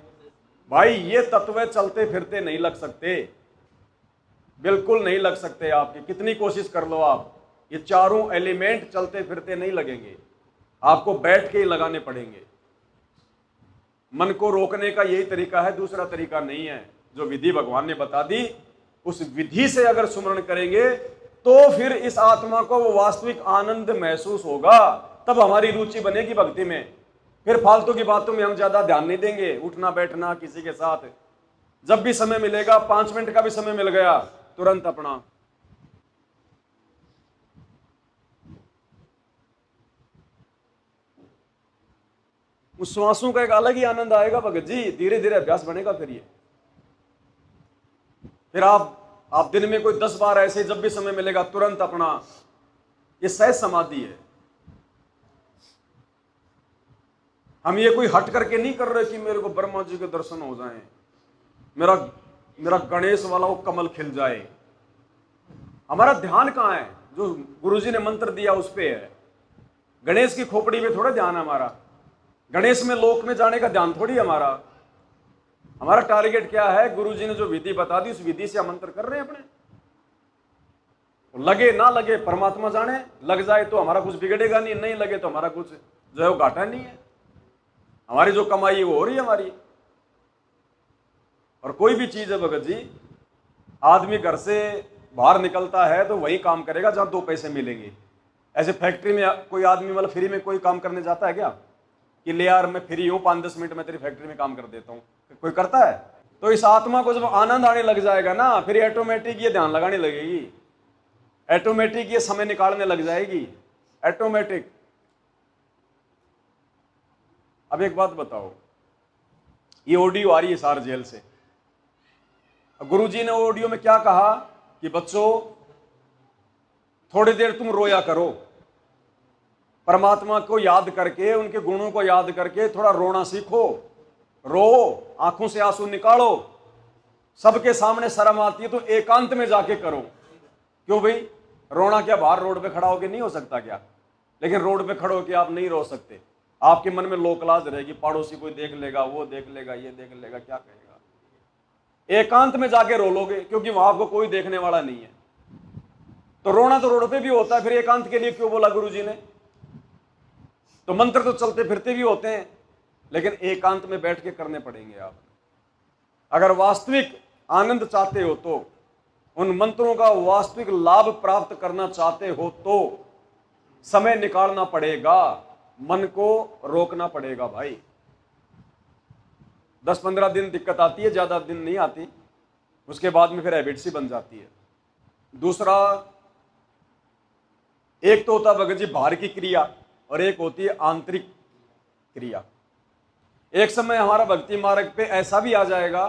भाई ये तत्व चलते फिरते नहीं लग सकते, बिल्कुल नहीं लग सकते। आपकी कितनी कोशिश कर लो आप, ये चारों एलिमेंट चलते फिरते नहीं लगेंगे, आपको बैठ के ही लगाने पड़ेंगे। मन को रोकने का यही तरीका है, दूसरा तरीका नहीं है। जो विधि भगवान ने बता दी उस विधि से अगर सुमरण करेंगे तो फिर इस आत्मा को वो वास्तविक आनंद महसूस होगा, तब हमारी रुचि बनेगी भक्ति में। फिर फालतू की बातों में हम ज्यादा ध्यान नहीं देंगे, उठना बैठना किसी के साथ। जब भी समय मिलेगा, 5 मिनट का भी समय मिल गया, तुरंत अपना उस श्वासों का एक अलग ही आनंद आएगा भगत जी। धीरे धीरे अभ्यास बनेगा। फिर आप दिन में कोई 10 बार ऐसे जब भी समय मिलेगा तुरंत अपना, ये सहज समाधि है। हम ये कोई हट करके नहीं कर रहे कि मेरे को ब्रह्मा जी के दर्शन हो जाएं, मेरा गणेश वाला वो कमल खिल जाए। हमारा ध्यान कहाँ है? जो गुरुजी ने मंत्र दिया उस पे है। गणेश की खोपड़ी में थोड़ा ध्यान है हमारा, गणेश में लोक में जाने का ध्यान थोड़ी हमारा। हमारा टारगेट क्या है? गुरुजी ने जो विधि बता दी उस विधि से हम मंत्र कर रहे हैं अपने। लगे ना लगे परमात्मा जाने, लग जाए तो हमारा कुछ बिगड़ेगा नहीं, नहीं लगे तो हमारा कुछ जो है वो घाटा नहीं है। हमारी जो कमाई है वो हो रही है हमारी। और कोई भी चीज है भगत जी, आदमी घर से बाहर निकलता है तो वही काम करेगा जहां 2 पैसे मिलेंगे। ऐसे फैक्ट्री में कोई आदमी मतलब फ्री में कोई काम करने जाता है क्या कि ले यार मैं फ्री हूं 5-10 मिनट में तेरी फैक्ट्री में काम कर देता हूं? कोई करता है? तो इस आत्मा को जब आनंद आने लग जाएगा ना, फिर ऑटोमेटिक ये ध्यान लगाने लगेगी, ऑटोमेटिक ये समय निकालने लग जाएगी, ऑटोमेटिक। अब एक बात बताओ, ये ऑडियो आ रही है सार जेल से। गुरुजी ने ऑडियो में क्या कहा कि बच्चों थोड़ी देर तुम रोया करो, परमात्मा को याद करके, उनके गुणों को याद करके थोड़ा रोना सीखो, रो, आंखों से आंसू निकालो। सबके सामने शर्म आती है तो एकांत में जाके करो। क्यों भाई? रोना क्या बाहर रोड पे खड़ा होके नहीं हो सकता क्या? लेकिन रोड पे खड़े होके आप नहीं रो सकते। आपके मन में लोकलाज रहेगी, पड़ोसी कोई देख लेगा, वो देख लेगा, ये देख लेगा, क्या कहेगा। एकांत में जाके रो लोगे क्योंकि वहां आपको कोई देखने वाला नहीं है। तो रोना तो रोड पे भी होता है, फिर एकांत के लिए क्यों बोला गुरुजी ने? तो मंत्र तो चलते फिरते भी होते हैं, लेकिन एकांत में बैठ के करने पड़ेंगे आप। अगर वास्तविक आनंद चाहते हो तो, उन मंत्रों का वास्तविक लाभ प्राप्त करना चाहते हो तो समय निकालना पड़ेगा, मन को रोकना पड़ेगा भाई। 10-15 दिन दिक्कत आती है, ज्यादा दिन नहीं आती, उसके बाद में फिर हैबिट सी बन जाती है। दूसरा, एक तो होता भगत जी बाहर की क्रिया और एक होती है आंतरिक क्रिया। एक समय हमारा भक्ति मार्ग पे ऐसा भी आ जाएगा,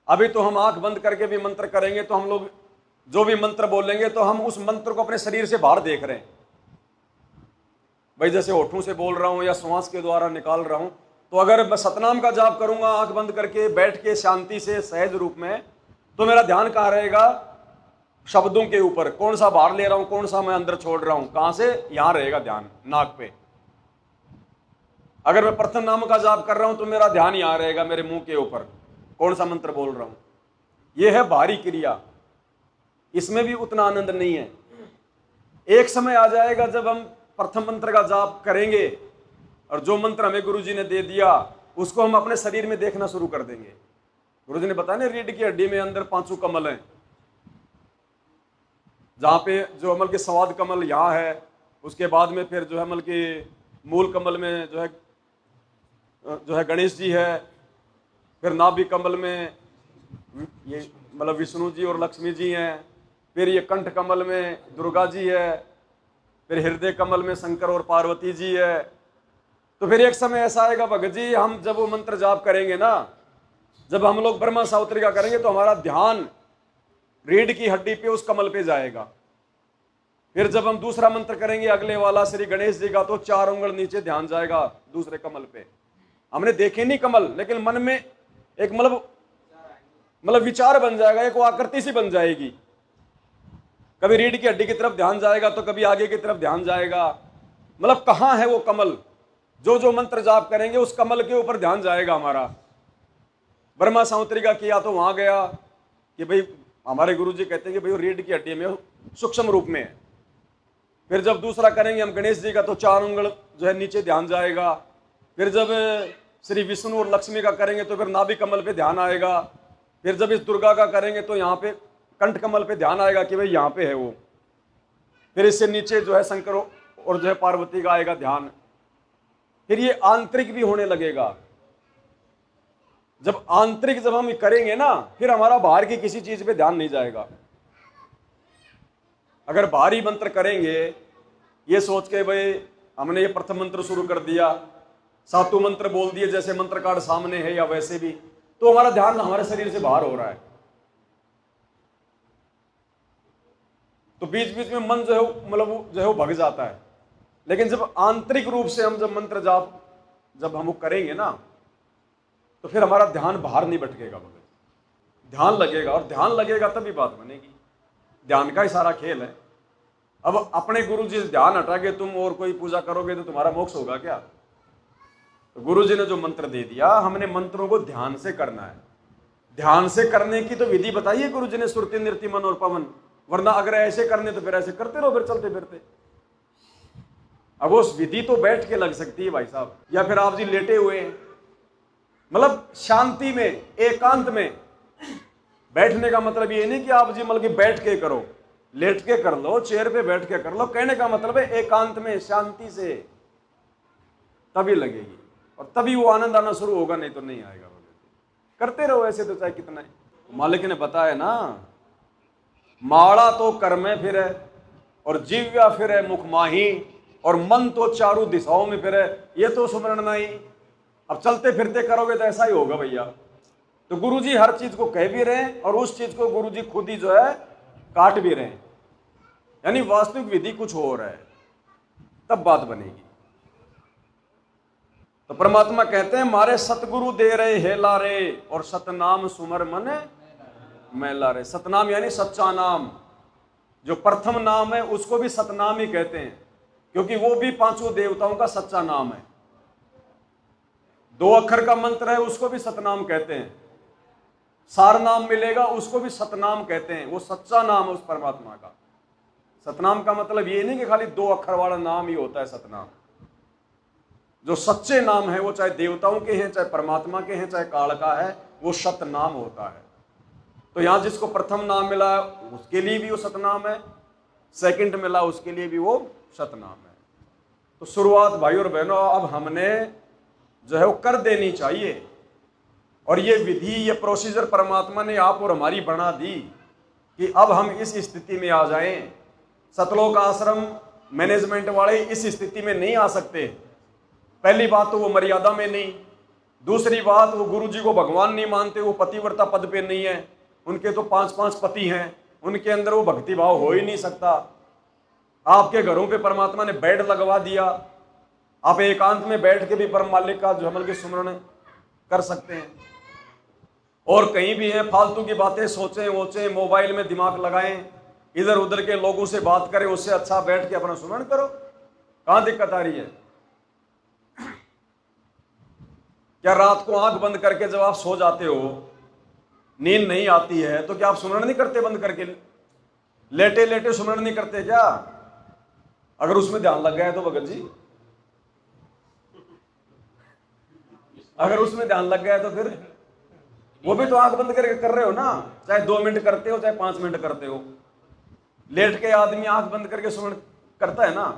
अभी तो हम आंख बंद करके भी मंत्र करेंगे तो हम लोग जो भी मंत्र बोलेंगे तो हम उस मंत्र को अपने शरीर से बाहर देख रहे हैं भाई। जैसे होठों से बोल रहा हूं या श्वास के द्वारा निकाल रहा हूं, तो अगर मैं सतनाम का जाप करूंगा आंख बंद करके बैठ के शांति से सहज रूप में, तो मेरा ध्यान कहां रहेगा? शब्दों के ऊपर। कौन सा बाहर ले रहा हूं, कौन सा मैं अंदर छोड़ रहा हूं, कहां से? यहां रहेगा ध्यान, नाक पे। अगर मैं प्रथम नाम का जाप कर रहा हूं तो मेरा ध्यान यहां रहेगा, मेरे मुंह के ऊपर, कौन सा मंत्र बोल रहा हूं। यह है बाहरी क्रिया, इसमें भी उतना आनंद नहीं है। एक समय आ जाएगा जब हम प्रथम मंत्र का जाप करेंगे और जो मंत्र हमें गुरुजी ने दे दिया उसको हम अपने शरीर में देखना शुरू कर देंगे। गुरुजी ने बताया ना, रीढ़ की हड्डी में अंदर 5 कमल हैं, जहां पे जो अमल के स्वाद कमल यहाँ है, उसके बाद में फिर जो है अमल के मूल कमल में जो है गणेश जी है, फिर नाभि कमल में ये मतलब विष्णु जी और लक्ष्मी जी हैं, फिर ये कंठ कमल में दुर्गा जी है, फिर हृदय कमल में शंकर और पार्वती जी है। तो फिर एक समय ऐसा आएगा भगत जी, हम जब वो मंत्र जाप करेंगे ना, जब हम लोग ब्रह्मा सावित्री का करेंगे तो हमारा ध्यान रीढ़ की हड्डी पे उस कमल पे जाएगा। फिर जब हम दूसरा मंत्र करेंगे अगले वाला श्री गणेश जी का, तो 4 उंगल नीचे ध्यान जाएगा दूसरे कमल पे। हमने देखे नहीं कमल, लेकिन मन में एक मतलब विचार बन जाएगा, एक वो आकृति सी बन जाएगी। कभी रीढ़ की हड्डी की तरफ ध्यान जाएगा तो कभी आगे की तरफ ध्यान जाएगा। मतलब कहां है वो कमल? जो जो मंत्र जाप करेंगे उस कमल के ऊपर ध्यान जाएगा हमारा। ब्रह्मा सावित्री का किया तो वहां गया कि भाई हमारे गुरुजी कहते हैं कि भाई रीढ़ की हड्डी में सूक्ष्म रूप में है। फिर जब दूसरा करेंगे हम गणेश जी का, तो 4 उंगल जो है नीचे ध्यान जाएगा। फिर जब श्री विष्णु और लक्ष्मी का करेंगे तो फिर नाभि कमल पे ध्यान आएगा। फिर जब इस दुर्गा का करेंगे तो यहाँ पे कंठ कमल पे ध्यान आएगा कि भाई यहाँ पे है वो। फिर इससे नीचे जो है शंकर और जो है पार्वती का आएगा ध्यान। फिर ये आंतरिक भी होने लगेगा। जब आंतरिक जब हम करेंगे ना, फिर हमारा बाहर की किसी चीज पे ध्यान नहीं जाएगा। अगर बाहरी मंत्र करेंगे ये सोच के भाई हमने ये प्रथम मंत्र शुरू कर दिया, 7वां मंत्र बोल दिए, जैसे मंत्र कार्ड सामने है या वैसे भी, तो हमारा ध्यान हमारे शरीर से बाहर हो रहा है। तो बीच बीच में मन जो है मतलब जो है वो भग जाता है। लेकिन जब आंतरिक रूप से हम जब मंत्र जाप जब हम करेंगे ना, तो फिर हमारा ध्यान बाहर नहीं भटकेगा, ध्यान लगेगा। और ध्यान लगेगा तभी बात बनेगी। ध्यान का ही सारा खेल है। अब अपने गुरु जी से ध्यान हटा के तुम और कोई पूजा करोगे तो तुम्हारा मोक्ष होगा क्या? तो गुरु जी ने जो मंत्र दे दिया, हमने मंत्रों को ध्यान से करना है। ध्यान से करने की तो विधि बताइए गुरु जी ने, सुरति नृत्य मन और पवन। वरना अगर ऐसे करने तो फिर ऐसे करते रहो, फिर चलते फिरते। अब उस विधि तो बैठ के लग सकती है भाई साहब, या फिर आप जी लेटे हुए हैं, मतलब शांति में, एकांत में। बैठने का मतलब ये नहीं कि आप जी मतलब कि बैठ के करो, लेट के कर लो, चेयर पे बैठ के कर लो। कहने का मतलब है एकांत में, शांति से, तभी लगेगी और तभी वो आनंद आना शुरू होगा, नहीं तो नहीं आएगा। करते रहो ऐसे तो चाहे कितना है। मालिक ने बताया ना, माड़ा तो कर में फिर है और जीव्या फिर है मुख माही और मन तो चारों दिशाओं में फिर है, ये तो सुमरण नहीं। अब चलते फिरते करोगे तो ऐसा ही होगा भैया। तो गुरुजी हर चीज को कह भी रहे हैं और उस चीज को गुरुजी खुद ही जो है काट भी रहे हैं, यानी वास्तविक विधि कुछ और है, तब बात बनेगी। तो परमात्मा कहते हैं मारे सतगुरु दे रहे हे लारे और सतनाम सुमर मन मैला रे। सतनाम यानी सच्चा नाम, जो प्रथम नाम है उसको भी सतनाम ही कहते हैं, क्योंकि वो भी पांचों देवताओं का सच्चा नाम है। 2 अक्षर का मंत्र है उसको भी सतनाम कहते हैं। सार नाम मिलेगा उसको भी सतनाम कहते हैं, वो सच्चा नाम है उस परमात्मा का। सतनाम का मतलब ये नहीं कि खाली 2 अक्षर वाला नाम ही होता है सतनाम। जो सच्चे नाम है वो चाहे देवताओं के हैं, चाहे परमात्मा के हैं, चाहे काल का है, वो सतनाम होता है। तो यहां जिसको प्रथम नाम मिला है उसके लिए भी वो सतनाम है, सेकंड मिला उसके लिए भी वो सतनाम है। तो शुरुआत भाई और बहनों अब हमने जो है वो कर देनी चाहिए। और ये विधि, ये प्रोसीजर परमात्मा ने आप और हमारी बना दी कि अब हम इस स्थिति में आ जाएं। सतलोक आश्रम मैनेजमेंट वाले इस स्थिति में नहीं आ सकते। पहली बात तो वो मर्यादा में नहीं, दूसरी बात वो गुरु जी को भगवान नहीं मानते, वो पतिव्रता पद पे नहीं है, उनके तो 5-5 पति हैं, उनके अंदर वो भक्ति भाव हो ही नहीं सकता। आपके घरों पे परमात्मा ने बेड लगवा दिया, आप एकांत में बैठ के भी परम मालिक का जो अमल के सुमरण कर सकते हैं। और कहीं भी हैं फालतू की बातें सोचें वोचें, मोबाइल में दिमाग लगाएं, इधर उधर के लोगों से बात करें, उससे अच्छा बैठ के अपना सुमरण करो। कहां दिक्कत आ रही है? क्या रात को आंख बंद करके जब आप सो जाते हो, नींद नहीं आती है, तो क्या आप सुमरण नहीं करते बंद करके? लेटे लेटे सुमरण नहीं करते क्या? अगर उसमें ध्यान लग गया है तो भगत जी, अगर उसमें ध्यान लग गया है तो फिर वो भी तो आंख बंद करके कर रहे हो ना, चाहे 2 मिनट करते हो चाहे 5 मिनट करते हो। लेट के आदमी आंख बंद करके सुमरण करता है ना,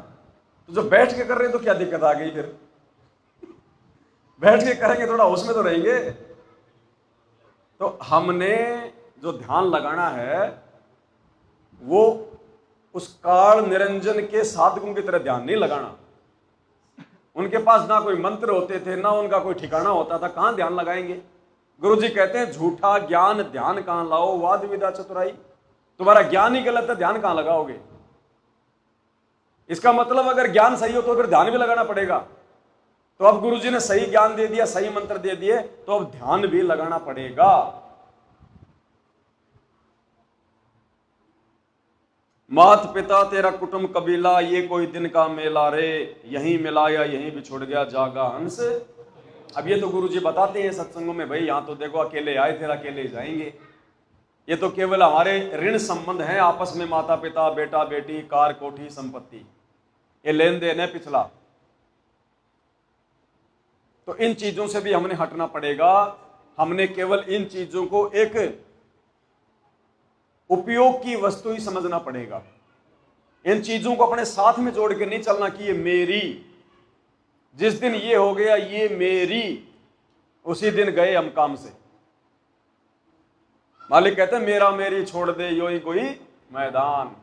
तो जो बैठ के कर रहे हैं तो क्या दिक्कत आ गई? फिर बैठ के करेंगे थोड़ा उसमें तो रहेंगे। तो हमने जो ध्यान लगाना है वो उस काल निरंजन के साधकों की तरह ध्यान नहीं लगाना। उनके पास ना कोई मंत्र होते थे, ना उनका कोई ठिकाना होता था, कहां ध्यान लगाएंगे? गुरु जी कहते हैं झूठा ज्ञान ध्यान कहां लाओ, वाद विदा चतुराई। तुम्हारा ज्ञान ही गलत है, ध्यान कहां लगाओगे? इसका मतलब अगर ज्ञान सही हो तो फिर ध्यान भी लगाना पड़ेगा। तो अब गुरु जी ने सही ज्ञान दे दिया, सही मंत्र दे दिए, तो अब ध्यान भी लगाना पड़ेगा। मात पिता तेरा कुटुंब कबीला, ये कोई दिन का मेला रे, यहीं मिलाया यहीं बिछुड़ गया जागा हंस। अब ये तो गुरु जी बताते हैं सत्संगों में, भाई यहां तो देखो अकेले आए थे अकेले जाएंगे। ये तो केवल हमारे ऋण संबंध हैं आपस में, माता पिता, बेटा बेटी, कार कोठी संपत्ति, ये लेन देन है पिछला। तो इन चीजों से भी हमने हटना पड़ेगा। हमने केवल इन चीजों को एक उपयोग की वस्तु ही समझना पड़ेगा। इन चीजों को अपने साथ में जोड़ के नहीं चलना कि ये मेरी, जिस दिन ये हो गया ये मेरी, उसी दिन गए हम काम से। मालिक कहते हैं मेरा मेरी छोड़ दे यो ही कोई मैदान।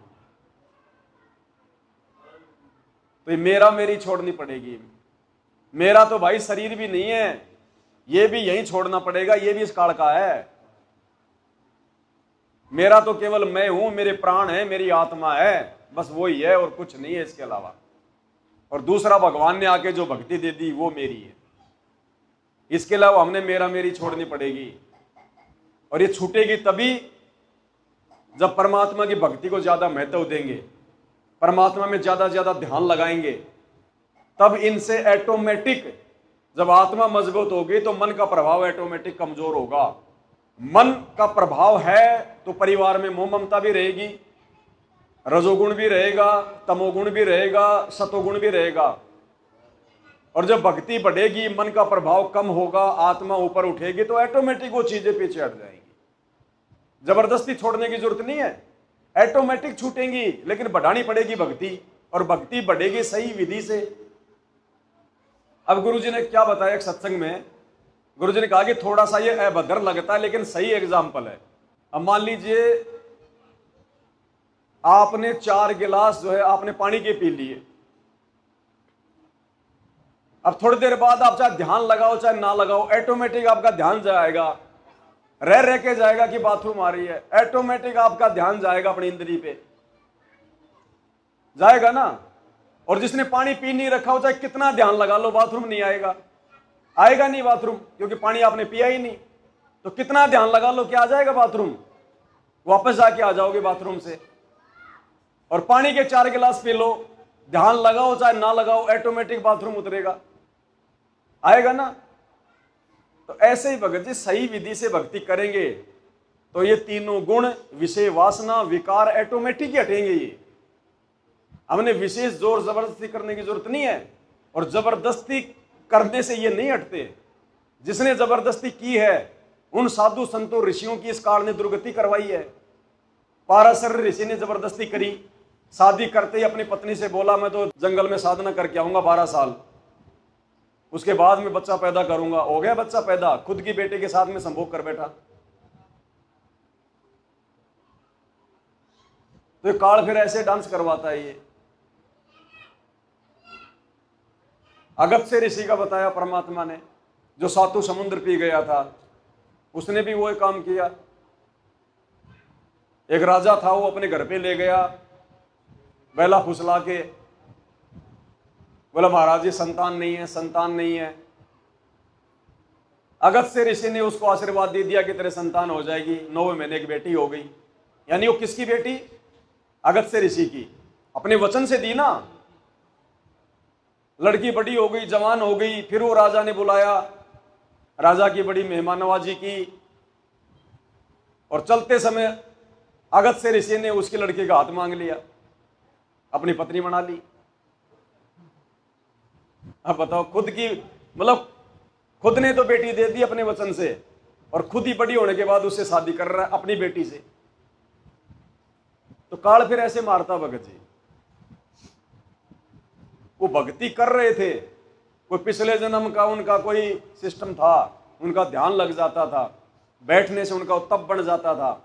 तो ये मेरा मेरी छोड़नी पड़ेगी। मेरा तो भाई शरीर भी नहीं है, ये भी यहीं छोड़ना पड़ेगा, ये भी इस काल का है। मेरा तो केवल मैं हूं, मेरे प्राण है, मेरी आत्मा है, बस वही है और कुछ नहीं है इसके अलावा। और दूसरा भगवान ने आके जो भक्ति दे दी वो मेरी है। इसके अलावा हमने मेरा मेरी छोड़नी पड़ेगी। और ये छूटेगी तभी जब परमात्मा की भक्ति को ज्यादा महत्व देंगे, परमात्मा में ज्यादा ज्यादा ध्यान लगाएंगे। तब इनसे ऑटोमेटिक, जब आत्मा मजबूत होगी तो मन का प्रभाव ऑटोमेटिक कमजोर होगा। मन का प्रभाव है तो परिवार में मोह ममता भी रहेगी, रजोगुण भी रहेगा, तमोगुण भी रहेगा, सतोगुण भी रहेगा। और जब भक्ति बढ़ेगी, मन का प्रभाव कम होगा, आत्मा ऊपर उठेगी, तो ऑटोमेटिक वो चीजें पीछे हट जाएंगी। जबरदस्ती छोड़ने की जरूरत नहीं है, ऑटोमेटिक छूटेंगी, लेकिन बढ़ानी पड़ेगी भक्ति, और भक्ति बढ़ेगी सही विधि से। अब गुरुजी ने क्या बताया एक सत्संग में, गुरुजी ने कहा कि थोड़ा सा ये अभद्र लगता है लेकिन सही एग्जाम्पल है। अब मान लीजिए आपने 4 गिलास जो है आपने पानी के पी लिए, अब थोड़ी देर बाद आप चाहे ध्यान लगाओ चाहे ना लगाओ, ऑटोमेटिक आपका ध्यान जाएगा, रह के जाएगा कि बाथरूम आ रही है, ऑटोमेटिक आपका ध्यान जाएगा अपनी इंद्री पे, जाएगा ना। और जिसने पानी पी नहीं रखा हो, चाहे कितना ध्यान लगा लो, बाथरूम नहीं आएगा, आएगा नहीं बाथरूम, क्योंकि पानी आपने पिया ही नहीं। तो कितना ध्यान लगा लो, क्या आ जाएगा बाथरूम, वापस जाके आ जाओगे बाथरूम से। और पानी के 4 गिलास पी लो, ध्यान लगाओ चाहे ना लगाओ, ऑटोमेटिक बाथरूम उतरेगा, आएगा ना। तो ऐसे ही भगत जी सही विधि से भक्ति करेंगे तो ये तीनों गुण, विषय वासना, विकार ऑटोमेटिक ही हटेंगे। ये हमने विशेष जोर जबरदस्ती करने की जरूरत नहीं है, और जबरदस्ती करने से ये नहीं हटते। जिसने जबरदस्ती की है उन साधु संतों ऋषियों की इस काल ने दुर्गति करवाई है। पाराशर ऋषि ने जबरदस्ती करी, शादी करते ही अपनी पत्नी से बोला मैं तो जंगल में साधना करके आऊंगा 12 साल, उसके बाद में बच्चा पैदा करूंगा। हो गया बच्चा पैदा, खुद की बेटे के साथ में संभोग कर बैठा। तो ये काल फिर ऐसे डांस करवाता है। ये अगस्त्य ऋषि का बताया परमात्मा ने, जो सातों समुद्र पी गया था, उसने भी वो काम किया। एक राजा था, वो अपने घर पे ले गया, बैला फुसला के बोला महाराज जी संतान नहीं है, संतान नहीं है। अगस्त्य ऋषि ने उसको आशीर्वाद दे दिया कि तेरे संतान हो जाएगी। 9वें महीने की बेटी हो गई। यानी वो किसकी बेटी, अगस्त्य ऋषि की, अपने वचन से दी ना। लड़की बड़ी हो गई, जवान हो गई, फिर वो राजा ने बुलाया, राजा की बड़ी मेहमान नवाजी की, और चलते समय अगस्त्य ऋषि ने उसकी लड़की का हाथ मांग लिया, अपनी पत्नी बना ली। अब बताओ, खुद की मतलब खुद ने तो बेटी दे दी अपने वचन से, और खुद ही बड़ी होने के बाद उससे शादी कर रहा है अपनी बेटी से। तो काल फिर ऐसे मारता भगत जी। वो भक्ति कर रहे थे, कोई पिछले जन्म का उनका कोई सिस्टम था, उनका ध्यान लग जाता था, बैठने से उनका तप बन जाता था।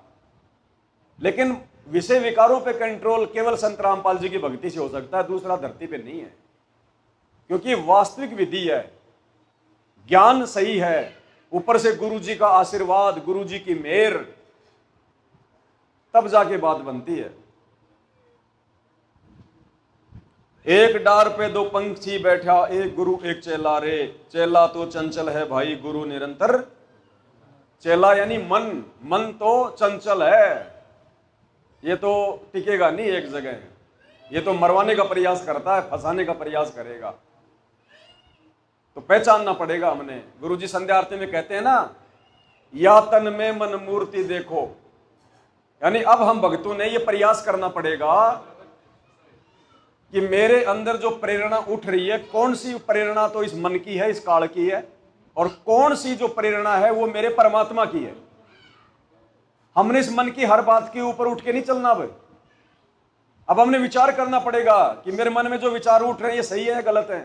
लेकिन विषय विकारों पे कंट्रोल केवल संत रामपाल जी की भक्ति से हो सकता है, दूसरा धरती पे नहीं है। क्योंकि वास्तविक विधि है, ज्ञान सही है, ऊपर से गुरु जी का आशीर्वाद, गुरु जी की मेहर, तब जाके बात बनती है। एक डार पे 2 पंछी बैठा, एक गुरु एक चेला रे, चेला तो चंचल है भाई, गुरु निरंतर। चेला यानी मन, मन तो चंचल है, ये तो टिकेगा नहीं एक जगह, ये तो मरवाने का प्रयास करता है, फंसाने का प्रयास करेगा। तो पहचानना पड़ेगा हमने। गुरुजी संध्या आरती में कहते हैं ना, या तन में मन मूर्ति देखो, यानी अब हम भक्तों ने ये प्रयास करना पड़ेगा कि मेरे अंदर जो प्रेरणा उठ रही है, कौन सी प्रेरणा तो इस मन की है, इस काल की है, और कौन सी जो प्रेरणा है वो मेरे परमात्मा की है। हमने इस मन की हर बात के ऊपर उठ के नहीं चलना। अब हमने विचार करना पड़ेगा कि मेरे मन में जो विचार उठ रहे हैं ये सही है गलत है,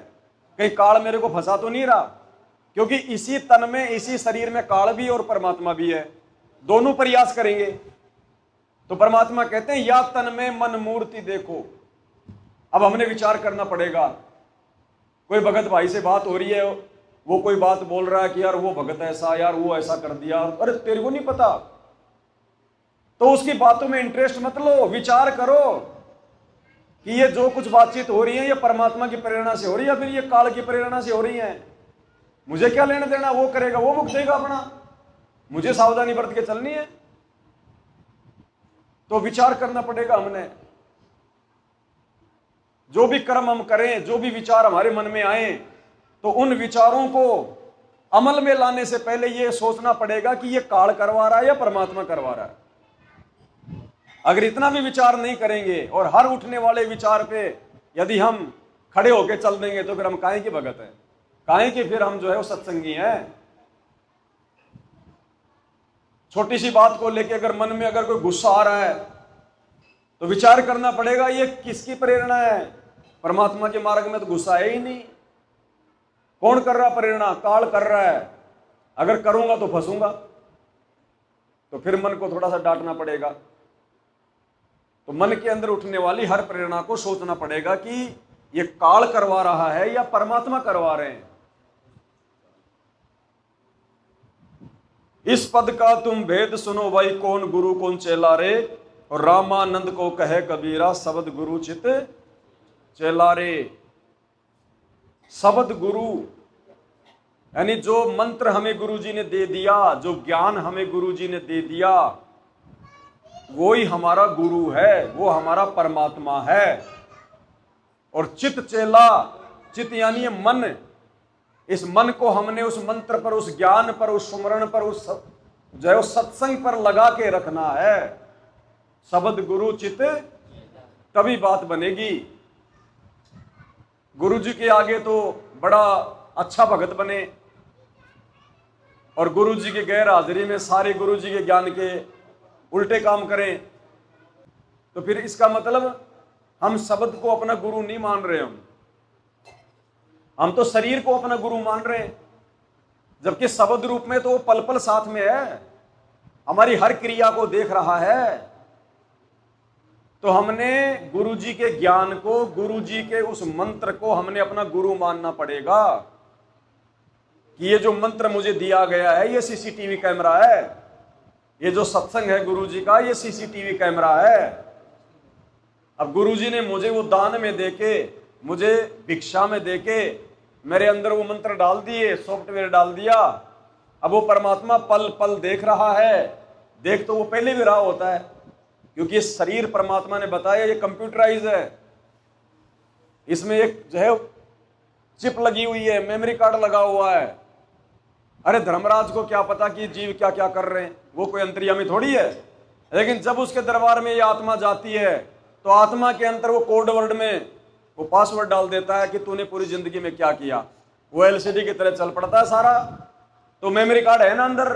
कहीं काल मेरे को फंसा तो नहीं रहा। क्योंकि इसी तन में, इसी शरीर में काल भी और परमात्मा भी है, दोनों प्रयास करेंगे। तो परमात्मा कहते हैं या तन में मन मूर्ति देखो। अब हमने विचार करना पड़ेगा। कोई भगत भाई से बात हो रही है, वो कोई बात बोल रहा है कि यार वो भगत ऐसा, यार वो ऐसा कर दिया, अरे तेरे को नहीं पता, तो उसकी बातों में इंटरेस्ट मत लो, विचार करो कि ये जो कुछ बातचीत हो रही है ये परमात्मा की प्रेरणा से हो रही है या फिर ये काल की प्रेरणा से हो रही है। मुझे क्या लेना देना, वो करेगा, वो भुगतेगा अपना, मुझे सावधानी बरत के चलनी है। तो विचार करना पड़ेगा हमने। जो भी कर्म हम करें, जो भी विचार हमारे मन में आए, तो उन विचारों को अमल में लाने से पहले ये सोचना पड़ेगा कि ये काल करवा रहा है या परमात्मा करवा रहा है। अगर इतना भी विचार नहीं करेंगे और हर उठने वाले विचार पे यदि हम खड़े होके चल देंगे तो फिर हम काहे की भगत हैं, काहे की फिर हम जो है वो सत्संगी हैं। छोटी सी बात को लेके अगर मन में अगर कोई गुस्सा आ रहा है तो विचार करना पड़ेगा ये किसकी प्रेरणा है। परमात्मा के मार्ग में तो गुस्सा है ही नहीं। कौन कर रहा प्रेरणा? काल कर रहा है। अगर करूंगा तो फंसूंगा, तो फिर मन को थोड़ा सा डांटना पड़ेगा। तो मन के अंदर उठने वाली हर प्रेरणा को सोचना पड़ेगा कि ये काल करवा रहा है या परमात्मा करवा रहे हैं। इस पद का तुम भेद सुनो भाई, कौन गुरु कौन चेला रे। और रामानंद को कहे कबीरा, शब्द गुरु चित चेला रे। शब्द गुरु यानी जो मंत्र हमें गुरुजी ने दे दिया, जो ज्ञान हमें गुरुजी ने दे दिया, वो ही हमारा गुरु है, वो हमारा परमात्मा है। और चित चेला, चित यानी मन, इस मन को हमने उस मंत्र पर, उस ज्ञान पर, उस सुमरण पर, उस जो है सत्संग पर लगा के रखना है। शब्द गुरु चित, तभी बात बनेगी। गुरु जी के आगे तो बड़ा अच्छा भगत बने और गुरु जी के गैर हाजिरी में सारे गुरु जी के ज्ञान के उल्टे काम करें, तो फिर इसका मतलब हम शब्द को अपना गुरु नहीं मान रहे। हम तो शरीर को अपना गुरु मान रहे हैं, जबकि शब्द रूप में तो वो पल पल साथ में है, हमारी हर क्रिया को देख रहा है। तो हमने गुरु जी के ज्ञान को, गुरु जी के उस मंत्र को हमने अपना गुरु मानना पड़ेगा कि ये जो मंत्र मुझे दिया गया है ये सीसीटीवी कैमरा है, ये जो सत्संग है गुरु जी का ये सीसीटीवी कैमरा है। अब गुरु जी ने मुझे वो दान में देके, मुझे भिक्षा में देके मेरे अंदर वो मंत्र डाल दिए, सॉफ्टवेयर डाल दिया। अब वो परमात्मा पल पल देख रहा है। देख तो वो पहले भी रहा होता है, क्योंकि ये शरीर परमात्मा ने बताया ये कंप्यूटराइज है, इसमें एक जो है चिप लगी हुई है, मेमोरी कार्ड लगा हुआ है। अरे धर्मराज को क्या पता कि जीव क्या क्या कर रहे हैं, वो कोई अंतर्यामी थोड़ी है। लेकिन जब उसके दरबार में ये आत्मा जाती है तो आत्मा के अंदर वो कोड वर्ड में वो पासवर्ड डाल देता है कि तूने पूरी जिंदगी में क्या किया। वो एलसीडी की तरह चल पड़ता है सारा। तो मेमोरी कार्ड है ना अंदर।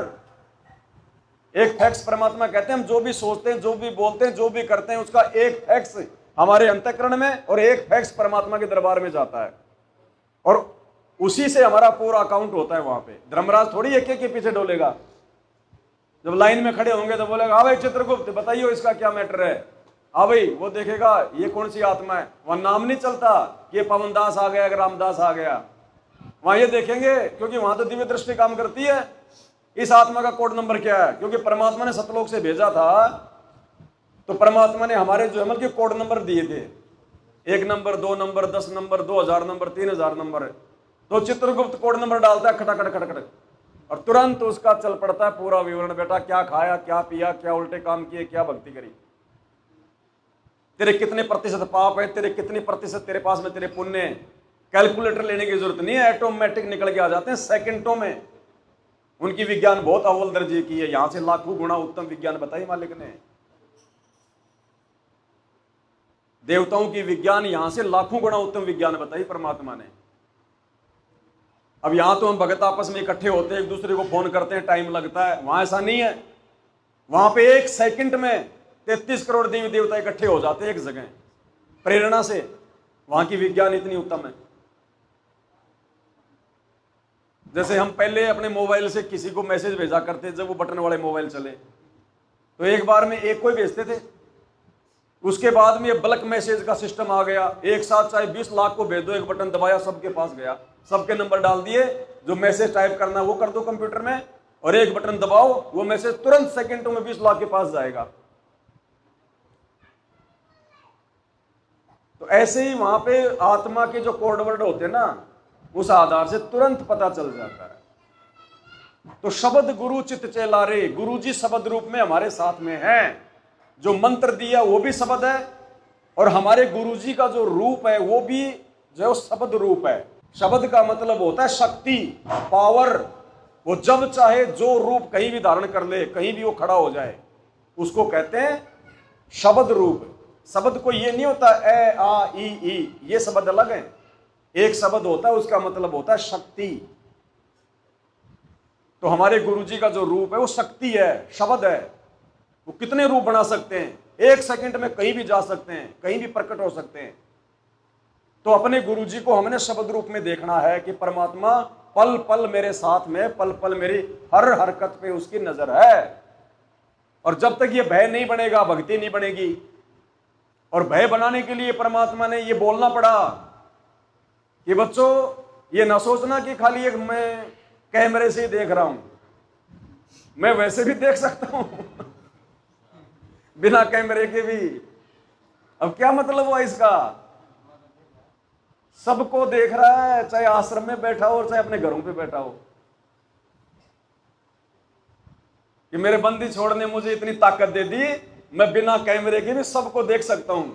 एक फैक्स परमात्मा कहते हैं हम जो भी सोचते हैं, जो भी बोलते हैं, जो भी करते हैं, उसका एक फैक्स हमारे अंतःकरण में और एक फैक्स परमात्मा के दरबार में जाता है, और उसी से हमारा पूरा अकाउंट होता है वहां पे। धर्मराज थोड़ी एक एक के पीछे डोलेगा। जब लाइन में खड़े होंगे तो बोलेगा हाँ भाई चित्रगुप्त बताइए इसका क्या मैटर है। हाँ भाई वो देखेगा ये कौन सी आत्मा है, वहां नाम नहीं चलता कि ये पवनदास आ गया, रामदास आ गया। वहां ये देखेंगे क्योंकि वहां तो दिव्य दृष्टि काम करती है। इस आत्मा का कोड नंबर क्या है, क्योंकि परमात्मा ने सतलोक से भेजा था तो परमात्मा ने हमारे जो अमल के कोड नंबर दिए थे, 1 number, 2 number, 10 number, 2000 number, 3000 number. तो चित्रगुप्त कोड नंबर डालता है खटाखट खटखट, और तुरंत उसका चल पड़ता है पूरा विवरण। बेटा क्या खाया, क्या पिया, क्या उल्टे काम किए, क्या भक्ति करी, तेरे कितने प्रतिशत पाप है, तेरे कितने प्रतिशत तेरे पास में तेरे पुण्य। कैलकुलेटर लेने की जरूरत नहीं है, ऑटोमेटिक निकल के आ जाते हैं सेकंडों में। उनकी विज्ञान बहुत अव्वल दर्जे की है, यहां से लाखों गुना उत्तम विज्ञान बताई मालिक ने। देवताओं की विज्ञान यहां से लाखों गुना उत्तम विज्ञान बताई परमात्मा ने। अब यहां तो हम भगत आपस में इकट्ठे होते हैं, एक दूसरे को फोन करते हैं, टाइम लगता है। वहां ऐसा नहीं है, वहां पे 1 सेकंड में 33 करोड़ देवी देवता इकट्ठे हो जाते हैं एक जगह प्रेरणा से। वहां की विज्ञान इतनी उत्तम है। जैसे हम पहले अपने मोबाइल से किसी को मैसेज भेजा करते, जब वो बटन वाले मोबाइल चले तो एक बार में एक को ही भेजते थे। उसके बाद में ये बल्क मैसेज का सिस्टम आ गया, एक साथ चाहे 20 लाख को भेज दो, एक बटन दबाया सबके पास गया, सबके नंबर डाल दिए, जो मैसेज टाइप करना वो कर दो कंप्यूटर में, और एक बटन दबाओ वो मैसेज तुरंत सेकंडों में 20 लाख के पास जाएगा। तो ऐसे ही वहां पे आत्मा के जो कोड वर्ड होते हैं ना, उस आधार से तुरंत पता चल जाता है। तो शब्द गुरु चित चेला रे, गुरु जी शब्द रूप में हमारे साथ में हैं। जो मंत्र दिया वो भी शब्द है, और हमारे गुरु जी का जो रूप है वो भी जो शब्द रूप है। शब्द का मतलब होता है शक्ति, पावर, वो जब चाहे जो रूप कहीं भी धारण कर ले, कहीं भी वो खड़ा हो जाए, उसको कहते हैं शब्द रूप। शब्द को ये नहीं होता ए आ ई, ये शब्द अलग है। एक शब्द होता है, उसका मतलब होता है शक्ति। तो हमारे गुरुजी का जो रूप है वो शक्ति है, शब्द है। वो कितने रूप बना सकते हैं, एक सेकंड में कहीं भी जा सकते हैं, कहीं भी प्रकट हो सकते हैं। तो अपने गुरुजी को हमने शब्द रूप में देखना है कि परमात्मा पल पल मेरे साथ में, पल पल मेरी हर हरकत पे उसकी नजर है। और जब तक ये भय नहीं बनेगा, भक्ति नहीं बनेगी। और भय बनाने के लिए परमात्मा ने ये बोलना पड़ा कि बच्चों ये ना सोचना कि खाली एक मैं कैमरे से ही देख रहा हूं, मैं वैसे भी देख सकता हूं बिना कैमरे के भी। अब क्या मतलब हुआ इसका? सबको देख रहा है, चाहे आश्रम में बैठा हो और चाहे अपने घरों पे बैठा हो। कि मेरे बंदी छोड़ ने मुझे इतनी ताकत दे दी, मैं बिना कैमरे के भी सबको देख सकता हूं।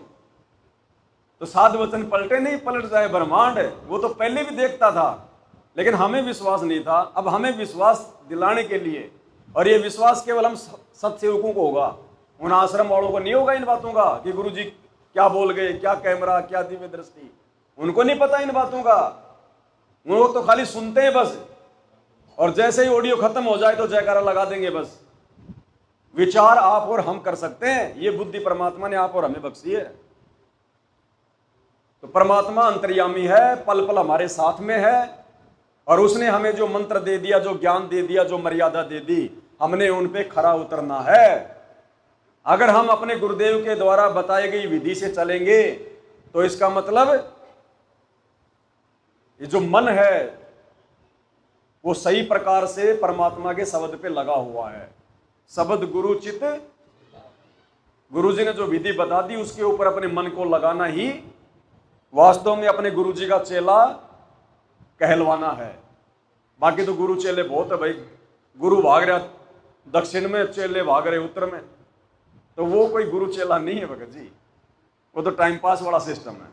तो साध वचन पलटे नहीं, पलट जाए ब्रह्मांड। वो तो पहले भी देखता था, लेकिन हमें विश्वास नहीं था। अब हमें विश्वास दिलाने के लिए, और ये विश्वास केवल हम सत्सेवकों को होगा, उन आश्रम वालों को नहीं होगा इन बातों का कि गुरुजी क्या बोल गए, क्या कैमरा, क्या दिव्य दृष्टि। उनको नहीं पता इन बातों का, वो तो खाली सुनते हैं बस। और जैसे ही ऑडियो खत्म हो जाए तो जयकारा लगा देंगे बस। विचार आप और हम कर सकते हैं, ये बुद्धि परमात्मा ने आप और हमें बख्शी है। तो परमात्मा अंतर्यामी है, पल पल हमारे साथ में है। और उसने हमें जो मंत्र दे दिया, जो ज्ञान दे दिया, जो मर्यादा दे दी, हमने उन पे खरा उतरना है। अगर हम अपने गुरुदेव के द्वारा बताई गई विधि से चलेंगे तो इसका मतलब ये जो मन है वो सही प्रकार से परमात्मा के शब्द पे लगा हुआ है। शब्द गुरु चित, गुरुजी ने जो विधि बता दी उसके ऊपर अपने मन को लगाना ही वास्तव में अपने गुरुजी का चेला कहलवाना है। बाकी तो गुरु चेले बहुत है भाई। गुरु भाग रहा दक्षिण में, चेले भाग रहे उत्तर में, तो वो कोई गुरु चेला नहीं है भगत जी, वो तो टाइम पास वाला सिस्टम है।